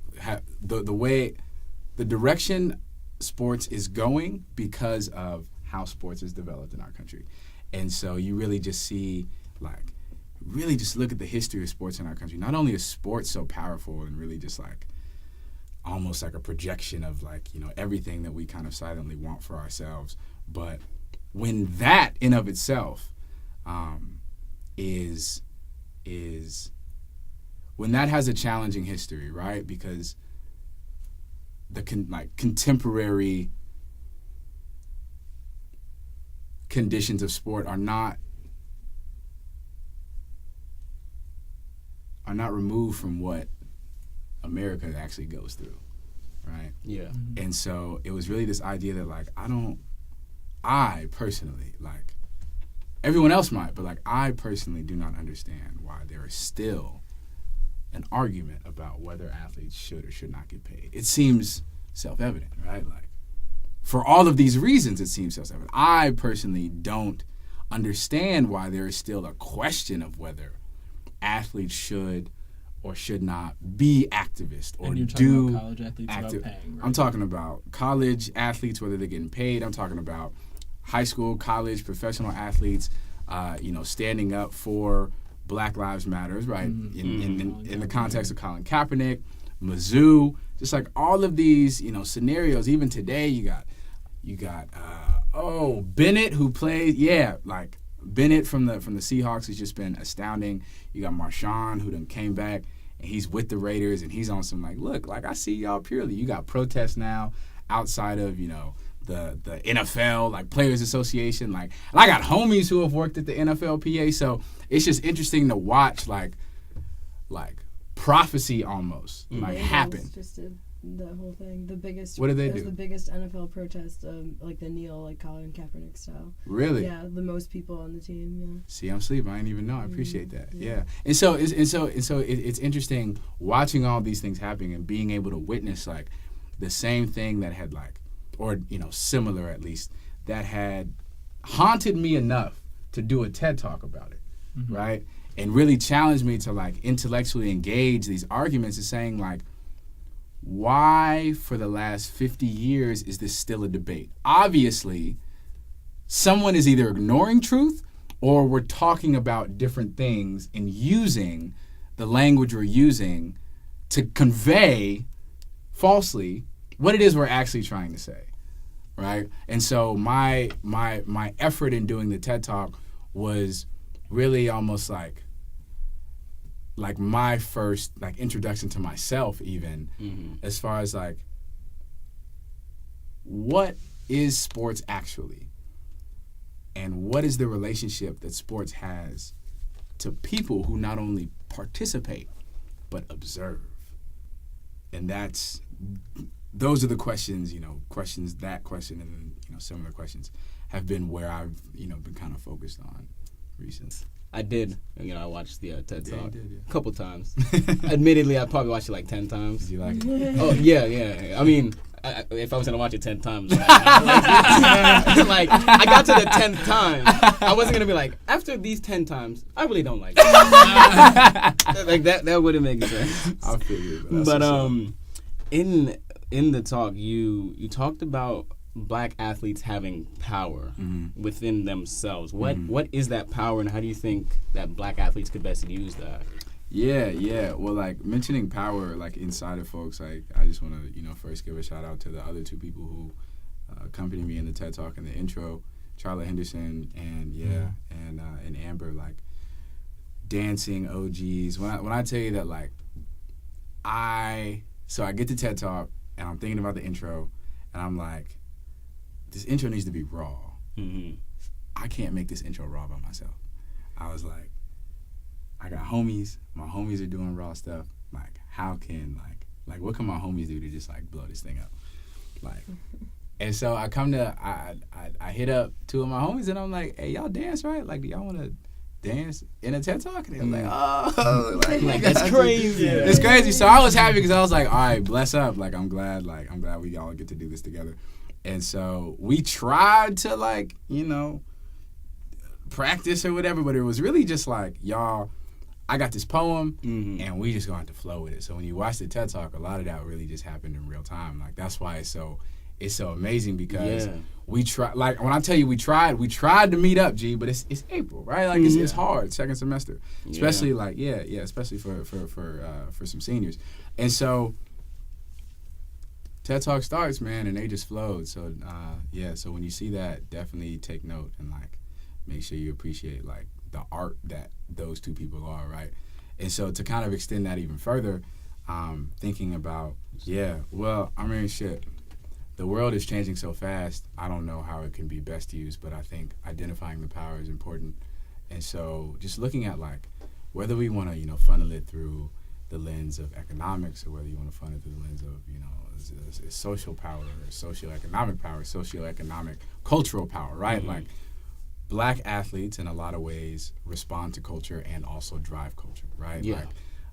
The direction sports is going because of how sports is developed in our country. And so you really just see, like, really just look at the history of sports in our country. Not only is sports so powerful and really just like almost like a projection of, like, everything that we kind of silently want for ourselves, but when that in of itself is when that has a challenging history, right? Because the contemporary conditions of sport are not removed from what America actually goes through, right? Yeah. And so it was really this idea that, like, I personally, like, everyone else might, but, like, I personally do not understand why there is still an argument about whether athletes should or should not get paid. It seems self-evident, right? Like, for all of these reasons, it seems self-evident. I personally don't understand why there is still a question of whether athletes should or should not be activists or and you're do talking about college athletes about paying, right? I'm talking about college athletes, whether they're getting paid. I'm talking about high school, college, professional athletes, standing up for Black Lives Matters, right? In the context of Colin Kaepernick, Mizzou, just like all of these, scenarios. Even today, you got Bennett, who plays, like Bennett from the Seahawks has just been astounding. You got Marshawn, who then came back and he's with the Raiders and he's on some, like, look, like, I see y'all purely. You got protests now outside of, the NFL, like, Players Association, like, and I got homies who have worked at the NFLPA, so it's just interesting to watch, like prophecy almost, like, happen. Just did the whole thing. The biggest. What did they it was do? the biggest NFL protest, like the kneel, like Colin Kaepernick style. Really? Yeah, the most people on the team. Yeah. See, I'm sleeping. I didn't even know. I appreciate that. Yeah. And so it's interesting watching all these things happening and being able to witness, like, the same thing that had, like, or, similar at least, that had haunted me enough to do a TED Talk about it, right? And really challenged me to, like, intellectually engage these arguments and saying, like, why for the last 50 years is this still a debate? Obviously, someone is either ignoring truth or we're talking about different things and using the language we're using to convey falsely what it is we're actually trying to say, right? And so my effort in doing the TED Talk was really almost like my first, like, introduction to myself, even as far as, like, what is sports actually, and what is the relationship that sports has to people who not only participate but observe. And those are the questions, that question and then, similar questions have been where I've, been kind of focused on recently. I did. I watched the TED Talk a couple times. Admittedly, I probably watched it like 10 times. Did you like it? Oh, yeah. I mean, if I was going to watch it 10 times, like, I got to the 10th time. I wasn't going to be like, after these 10 times, I really don't like it. Like, that wouldn't make sense. I figured. But in the talk, you talked about Black athletes having power within themselves. What is that power, and how do you think that Black athletes could best use that? Yeah. Well, like mentioning power, like inside of folks, like I just want to, first give a shout out to the other two people who accompanied me in the TED Talk in the intro, Charlotte Henderson and Amber, like dancing OGs. When I tell you that, like I get to TED Talk and I'm thinking about the intro and I'm like, this intro needs to be raw. Mm-hmm. I can't make this intro raw by myself. I was like, I got homies. My homies are doing raw stuff. Like, how can like what can my homies do to just like blow this thing up? Like, and so I hit up two of my homies and I'm like, hey, y'all dance, right? Like, do y'all want to dance in a TED Talk? And they're like, oh, like that's crazy. Yeah. It's crazy. So I was happy because I was like, all right, bless up. Like, I'm glad we all get to do this together. And so we tried to like, practice or whatever, but it was really just like, y'all, I got this poem and we just going to flow with it. So when you watch the TED Talk, a lot of that really just happened in real time. Like, that's why it's so amazing because we try. Like, when I tell you we tried to meet up, G, but it's April, right? Like, it's hard, second semester, especially especially for some seniors. And so TED Talk starts, man, and they just flowed. So so when you see that, definitely take note and like make sure you appreciate like the art that those two people are, right? And so to kind of extend that even further, thinking about, shit, the world is changing so fast, I don't know how it can be best used, but I think identifying the power is important. And so just looking at like whether we want to, funnel it through the lens of economics or whether you want to funnel it through the lens of, social power or socioeconomic, cultural power, right? Mm-hmm. Like, Black athletes in a lot of ways respond to culture and also drive culture, right? Yeah.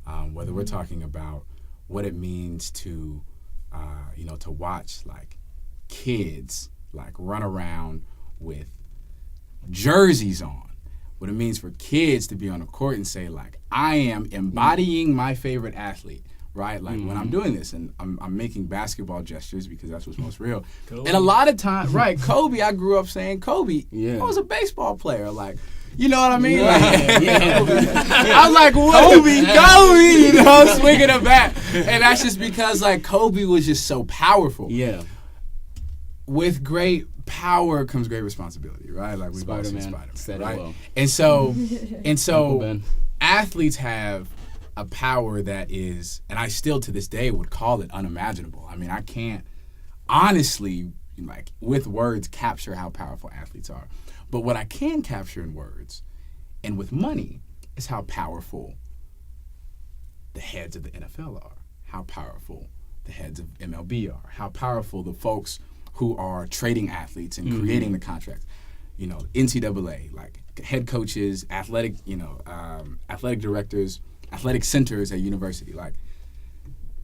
Like, whether we're talking about what it means to, to watch like kids like run around with jerseys on, what it means for kids to be on the court and say like, I am embodying my favorite athlete. Right, like when I'm doing this and I'm making basketball gestures because that's what's most real. Kobe. And a lot of times, right, Kobe, I grew up saying Kobe. Yeah. I was a baseball player, like, you know what I mean? Like, Yeah. I'm like, Kobe, swinging a bat, and that's just because like Kobe was just so powerful. Yeah. With great power comes great responsibility, right? Like we've all seen Spider-Man said it right? well. And so Uncle Ben. athletes have a power that is, and I still to this day would call it unimaginable. I mean, I can't honestly, like with words, capture how powerful athletes are. But what I can capture in words and with money is how powerful the heads of the NFL are, how powerful the heads of MLB are, how powerful the folks who are trading athletes and creating the contracts. NCAA, like head coaches, athletic directors, athletic centers at university. Like,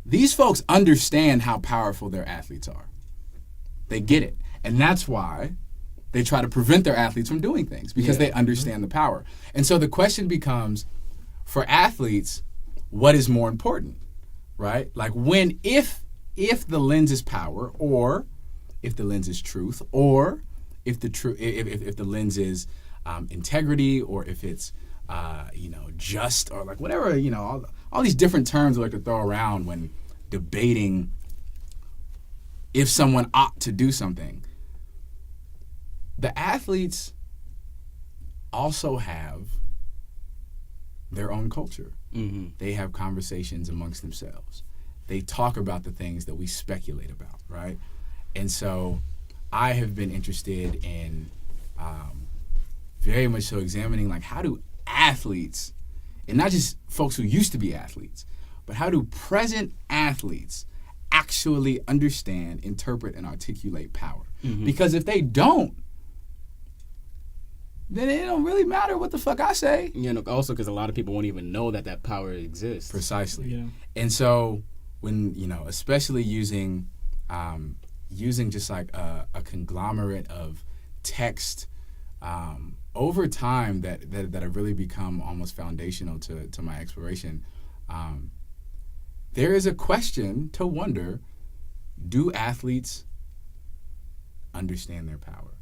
these folks understand how powerful their athletes are. They get it. And that's why they try to prevent their athletes from doing things, because they understand the power. And so the question becomes, for athletes, what is more important, right? Like, if the lens is power, or if the lens is truth, or if the lens is integrity, or if it's just, or like whatever, all these different terms we like to throw around when debating if someone ought to do something. The athletes also have their own culture. Mm-hmm. They have conversations amongst themselves. They talk about the things that we speculate about, right? And so I have been interested in very much so examining, like, how do athletes, and not just folks who used to be athletes, but how do present athletes actually understand, interpret, and articulate power? Mm-hmm. Because if they don't, then it don't really matter what the fuck I say. Also because a lot of people won't even know that power exists. Precisely. Yeah. And so when, especially using just like a conglomerate of text over time that have really become almost foundational to my exploration, there is a question to wonder, do athletes understand their power?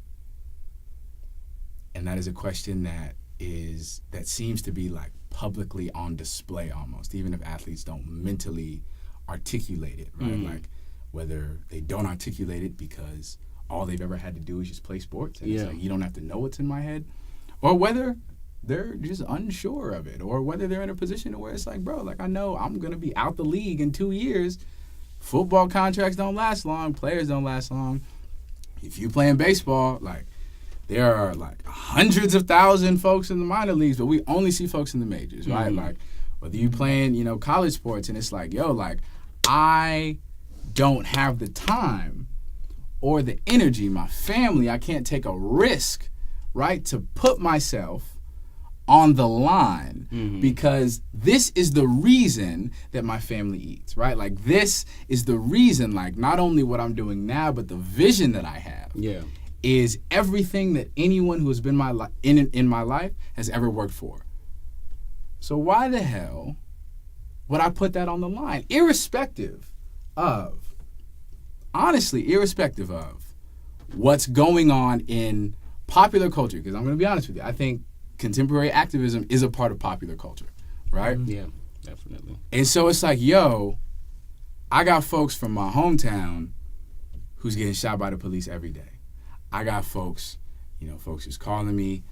And that is a question that that seems to be like publicly on display almost, even if athletes don't mentally articulate it, right? Like whether they don't articulate it because all they've ever had to do is just play sports, and it's like, you don't have to know what's in my head, or whether they're just unsure of it, or whether they're in a position where it's like, bro, like I know I'm going to be out the league in 2 years. Football contracts don't last long. Players don't last long. If you play in baseball, like there are like hundreds of thousands folks in the minor leagues, but we only see folks in the majors, right? Like whether you playing, college sports, and it's like, yo, like I don't have the time or the energy, my family, I can't take a risk, right, to put myself on the line because this is the reason that my family eats, right? Like this is the reason, like not only what I'm doing now, but the vision that I have is everything that anyone who has been in my life has ever worked for. So why the hell would I put that on the line? Irrespective of what's going on in popular culture, because I'm going to be honest with you, I think contemporary activism is a part of popular culture, right? Yeah, definitely. And so it's like, yo, I got folks from my hometown who's getting shot by the police every day. I got folks, folks who's calling me.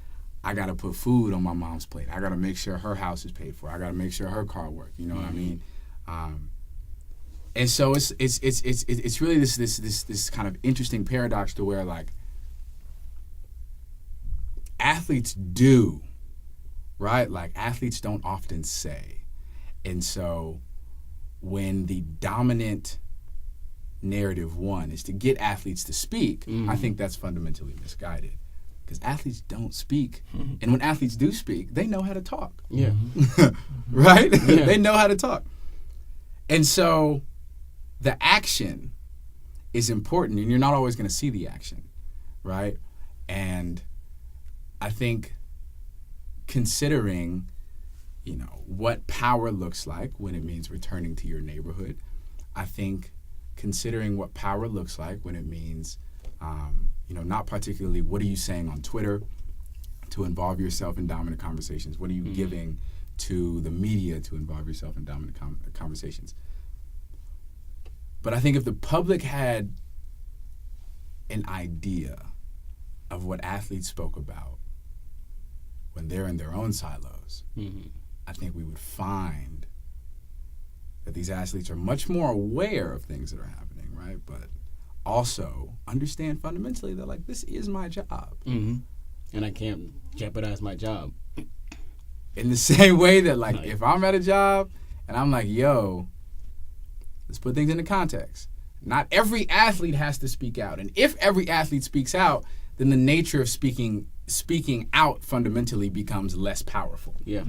I got to put food on my mom's plate. I got to make sure her house is paid for. I got to make sure her car works. You know what I mean? And so it's really this kind of interesting paradox to where like athletes do, right? Like athletes don't often say. And so when the dominant narrative one is to get athletes to speak, I think that's fundamentally misguided. Because athletes don't speak. And when athletes do speak, they know how to talk. Yeah. Right? Yeah. They know how to talk. And so the action is important, and you're not always going to see the action, right? And I think considering, what power looks like when it means returning to your neighborhood, I think considering what power looks like when it means, not particularly what are you saying on Twitter to involve yourself in dominant conversations, what are you giving to the media to involve yourself in dominant conversations. But I think if the public had an idea of what athletes spoke about when they're in their own silos, I think we would find that these athletes are much more aware of things that are happening, right? But also understand fundamentally that, like, this is my job. And I can't jeopardize my job. In the same way that, like, if I'm at a job and I'm like, yo, let's put things into context. Not every athlete has to speak out. And if every athlete speaks out, then the nature of speaking out fundamentally becomes less powerful. Yeah.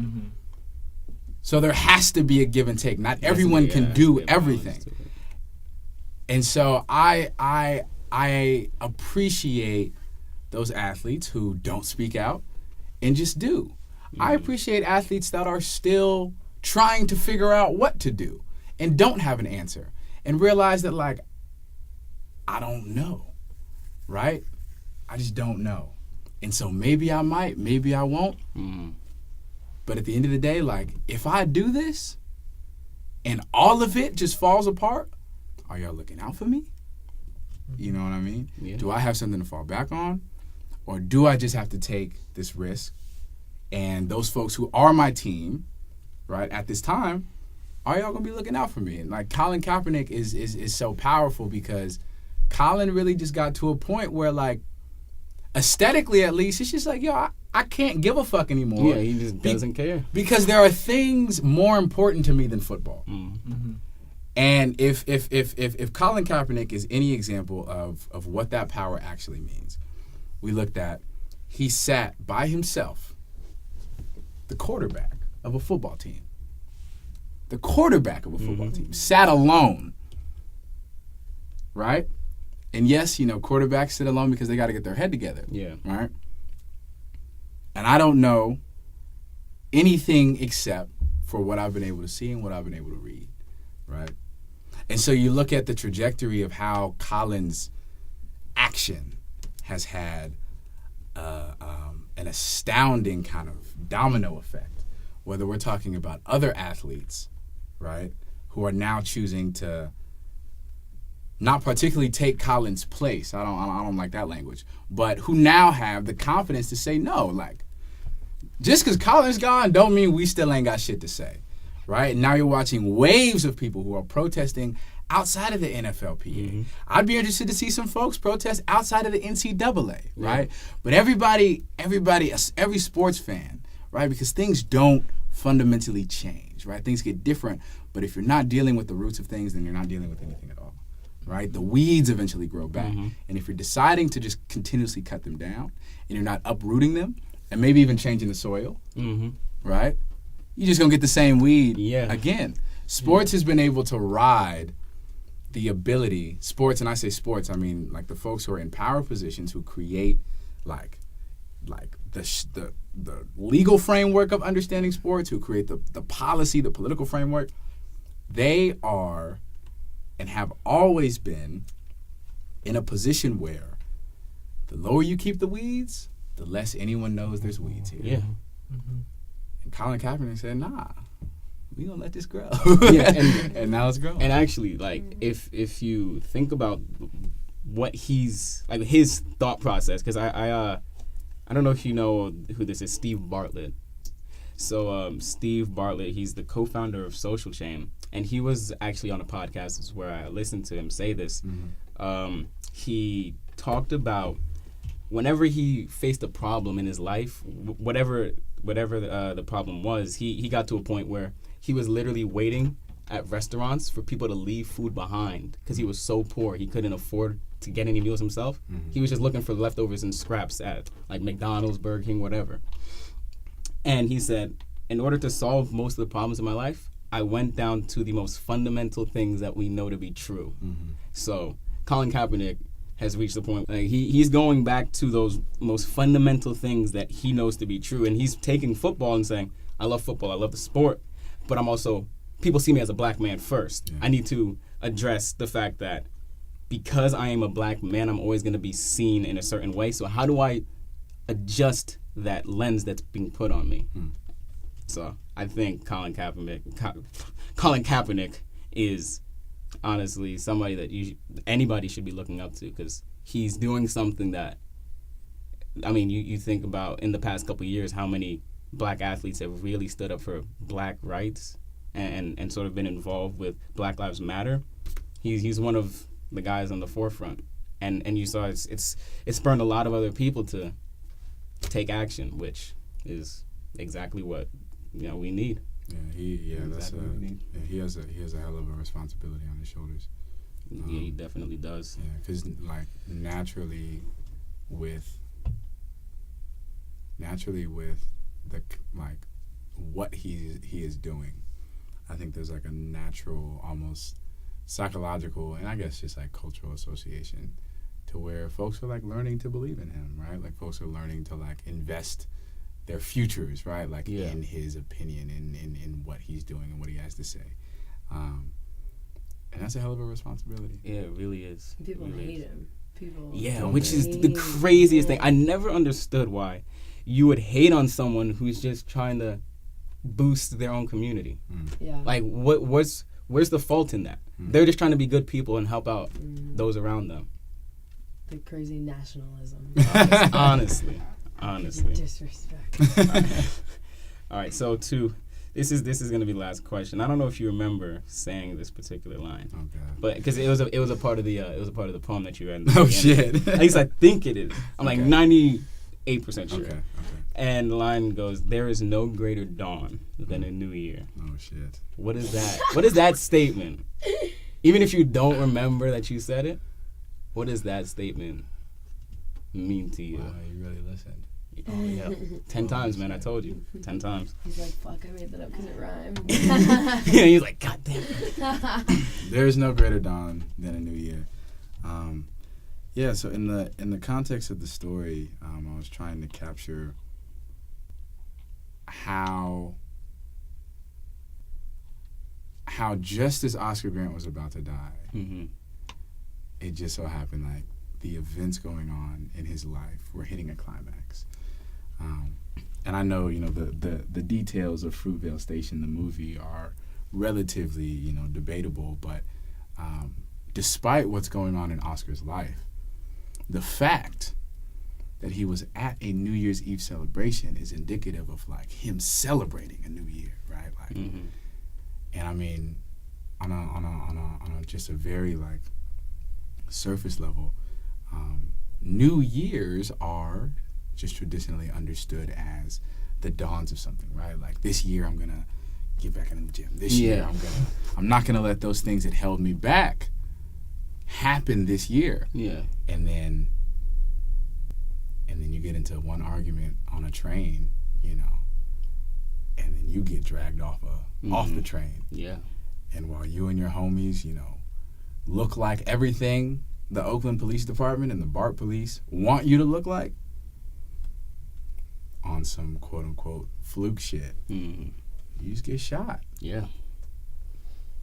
So there has to be a give and take. Not everyone can do everything. And so I appreciate those athletes who don't speak out and just do. I appreciate athletes that are still trying to figure out what to do and don't have an answer and realize that, like, I don't know, right? I just don't know. And so maybe I might, maybe I won't. But at the end of the day, like, if I do this and all of it just falls apart, are y'all looking out for me? You know what I mean? Yeah. Do I have something to fall back on? Or do I just have to take this risk? And those folks who are my team, right, at this time, are y'all going to be looking out for me? And, like, Colin Kaepernick is so powerful because Colin really just got to a point where, like, aesthetically at least, it's just like, yo, I can't give a fuck anymore. Yeah, he just doesn't care. Because there are things more important to me than football. And if Colin Kaepernick is any example of what that power actually means, we looked at, he sat by himself, the quarterback of a football team. The quarterback of a football team sat alone, right? And yes, quarterbacks sit alone because they got to get their head together. Yeah. Right? And I don't know anything except for what I've been able to see and what I've been able to read, right? And so you look at the trajectory of how Colin's action has had an astounding kind of domino effect, whether we're talking about other athletes, right, who are now choosing to not particularly take Colin's place. I don't like that language, but who now have the confidence to say no. Like, just because Colin's gone don't mean we still ain't got shit to say, right? And now you're watching waves of people who are protesting outside of the NFLPA. Mm-hmm. I'd be interested to see some folks protest outside of the NCAA, right? Yeah. But everybody, every sports fan, right? Because things don't fundamentally change, right? Things get different, but if you're not dealing with the roots of things, then you're not dealing with anything at all, right? The weeds eventually grow back. Mm-hmm. And if you're deciding to just continuously cut them down and you're not uprooting them and maybe even changing the soil, mm-hmm. right? You're just going to get the same weed again. Sports has been able to ride the ability, sports, and I say sports, I mean like the folks who are in power positions who create like the legal framework of understanding sports, who create the policy, the political framework. They are and have always been in a position where the lower you keep the weeds, the less anyone knows there's weeds here. Yeah. Mm-hmm. And Colin Kaepernick said, nah, we gonna let this grow. And now it's growing. And actually, like, if you think about what he's, like, his thought process, because I don't know if you know who this is, Steve Bartlett. So Steve Bartlett, he's the co-founder of Social Chain, and he was actually on a podcast. This is where I listened to him say this. Mm-hmm. He talked about whenever he faced a problem in his life, whatever the problem was, he got to a point where he was literally waiting at restaurants for people to leave food behind because he was so poor he couldn't afford to get any meals himself. Mm-hmm. He was just looking for leftovers and scraps at like McDonald's, Burger King, whatever. And he said, in order to solve most of the problems in my life, I went down to the most fundamental things that we know to be true. Mm-hmm. So Colin Kaepernick has reached the point, like, he's going back to those most fundamental things that he knows to be true. And he's taking football and saying, I love football, I love the sport, but I'm also, people see me as a black man first. Yeah. I need to address the fact that because I am a black man, I'm always going to be seen in a certain way. So how do I adjust that lens that's being put on me? So I think Colin Kaepernick is honestly somebody that anybody should be looking up to, because he's doing something that, I mean, you think about in the past couple of years how many black athletes have really stood up for black rights and sort of been involved with Black Lives Matter. He's one of the guys on the forefront, and you saw it's spurred a lot of other people to take action, which is exactly what we need. He has a hell of a responsibility on his shoulders. Yeah, he definitely does. Yeah, because like naturally with the like what he is doing, I think there's like a natural, almost psychological, and I guess just like cultural association to where folks are like learning to believe in him, right? Like folks are learning to like invest their futures, right? Like in his opinion, in what he's doing and what he has to say. And that's a hell of a responsibility. Yeah, it really is. People hate him. Which is the craziest thing. I never understood why you would hate on someone who's just trying to boost their own community. Yeah. Like, where's the fault in that? They're just trying to be good people and help out those around them. The crazy nationalism. Honestly. Disrespect. All right, so this is going to be the last question. I don't know if you remember saying this particular line, but because it was a part of the poem that you read. Oh shit! At least I think it is. I'm like 98% sure. Okay. And the line goes, "There is no greater dawn than a new year." Oh shit! What is that? What is that statement? Even if you don't remember that you said it, what does that statement mean to you? Wow, you really listened. Oh, yeah. 10 times, man. I told you. 10 times. He's like, fuck, I made that up because it rhymed. Yeah, he's like, God damn it. There's no greater dawn than a new year. So in the context of the story, I was trying to capture how just as Oscar Grant was about to die, it just so happened like the events going on in his life were hitting a climax. And I know, the details of Fruitvale Station, the movie, are relatively, debatable. But despite what's going on in Oscar's life, the fact that he was at a New Year's Eve celebration is indicative of like him celebrating a new year, right? Like, and I mean, on a just a very like surface level, New Year's are just traditionally understood as the dawns of something, right? Like, this year I'm gonna get back in the gym. This year I'm not gonna let those things that held me back happen this year. Yeah. And then you get into one argument on a train, and then you get dragged off the train. Yeah. And while you and your homies, look like everything the Oakland Police Department and the BART police want you to look like, on some quote-unquote fluke shit, you just get shot. Yeah.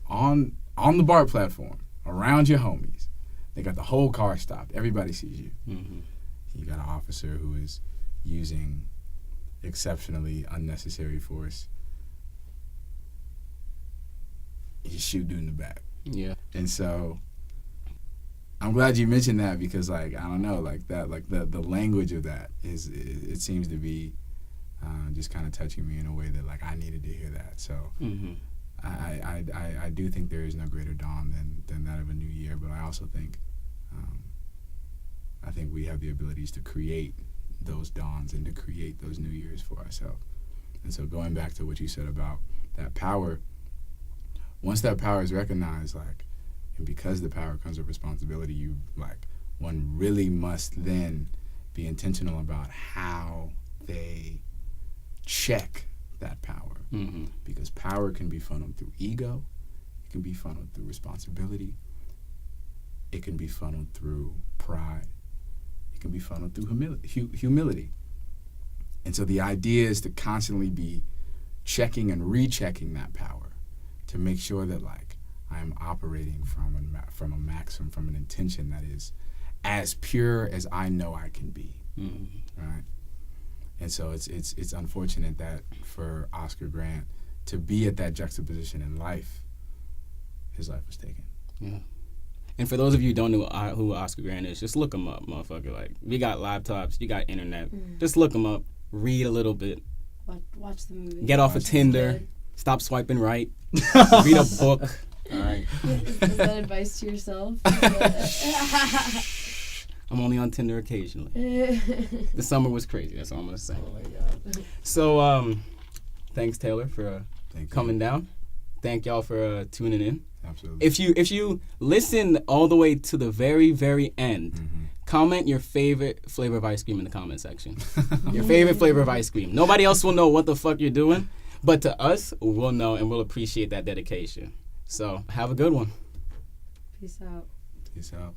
On the BART platform, around your homies. They got the whole car stopped. Everybody sees you. You got an officer who is using exceptionally unnecessary force. You shoot dude in the back. Yeah. And so I'm glad you mentioned that, because like, I don't know, like that, like the language of that it seems to be just kind of touching me in a way that like I needed to hear that. So I do think there is no greater dawn than that of a new year, but I also think we have the abilities to create those dawns and to create those new years for ourselves. And so going back to what you said about that power, once that power is recognized, like, and because the power comes with responsibility, one really must then be intentional about how they check that power. Because power can be funneled through ego, it can be funneled through responsibility, it can be funneled through pride, it can be funneled through humility. And so the idea is to constantly be checking and rechecking that power to make sure that like I'm operating from a maxim, from an intention that is as pure as I know I can be, right? And so it's unfortunate that for Oscar Grant to be at that juxtaposition in life, his life was taken. Yeah. And for those of you who don't know who Oscar Grant is, just look him up, motherfucker. Like, we got laptops, you got internet. Just look him up, read a little bit. Watch the movie. Get off of Tinder. Stop swiping right. Read a book. All right. Is that advice to yourself? I'm only on Tinder occasionally. The summer was crazy. That's all I'm going to say. Oh, my God. So, thanks, Taylor, for coming down. Thank y'all for tuning in. Absolutely. If you listen all the way to the very, very end, comment your favorite flavor of ice cream in the comment section. Your favorite flavor of ice cream. Nobody else will know what the fuck you're doing, but to us, we'll know and we'll appreciate that dedication. So, have a good one. Peace out. Peace out.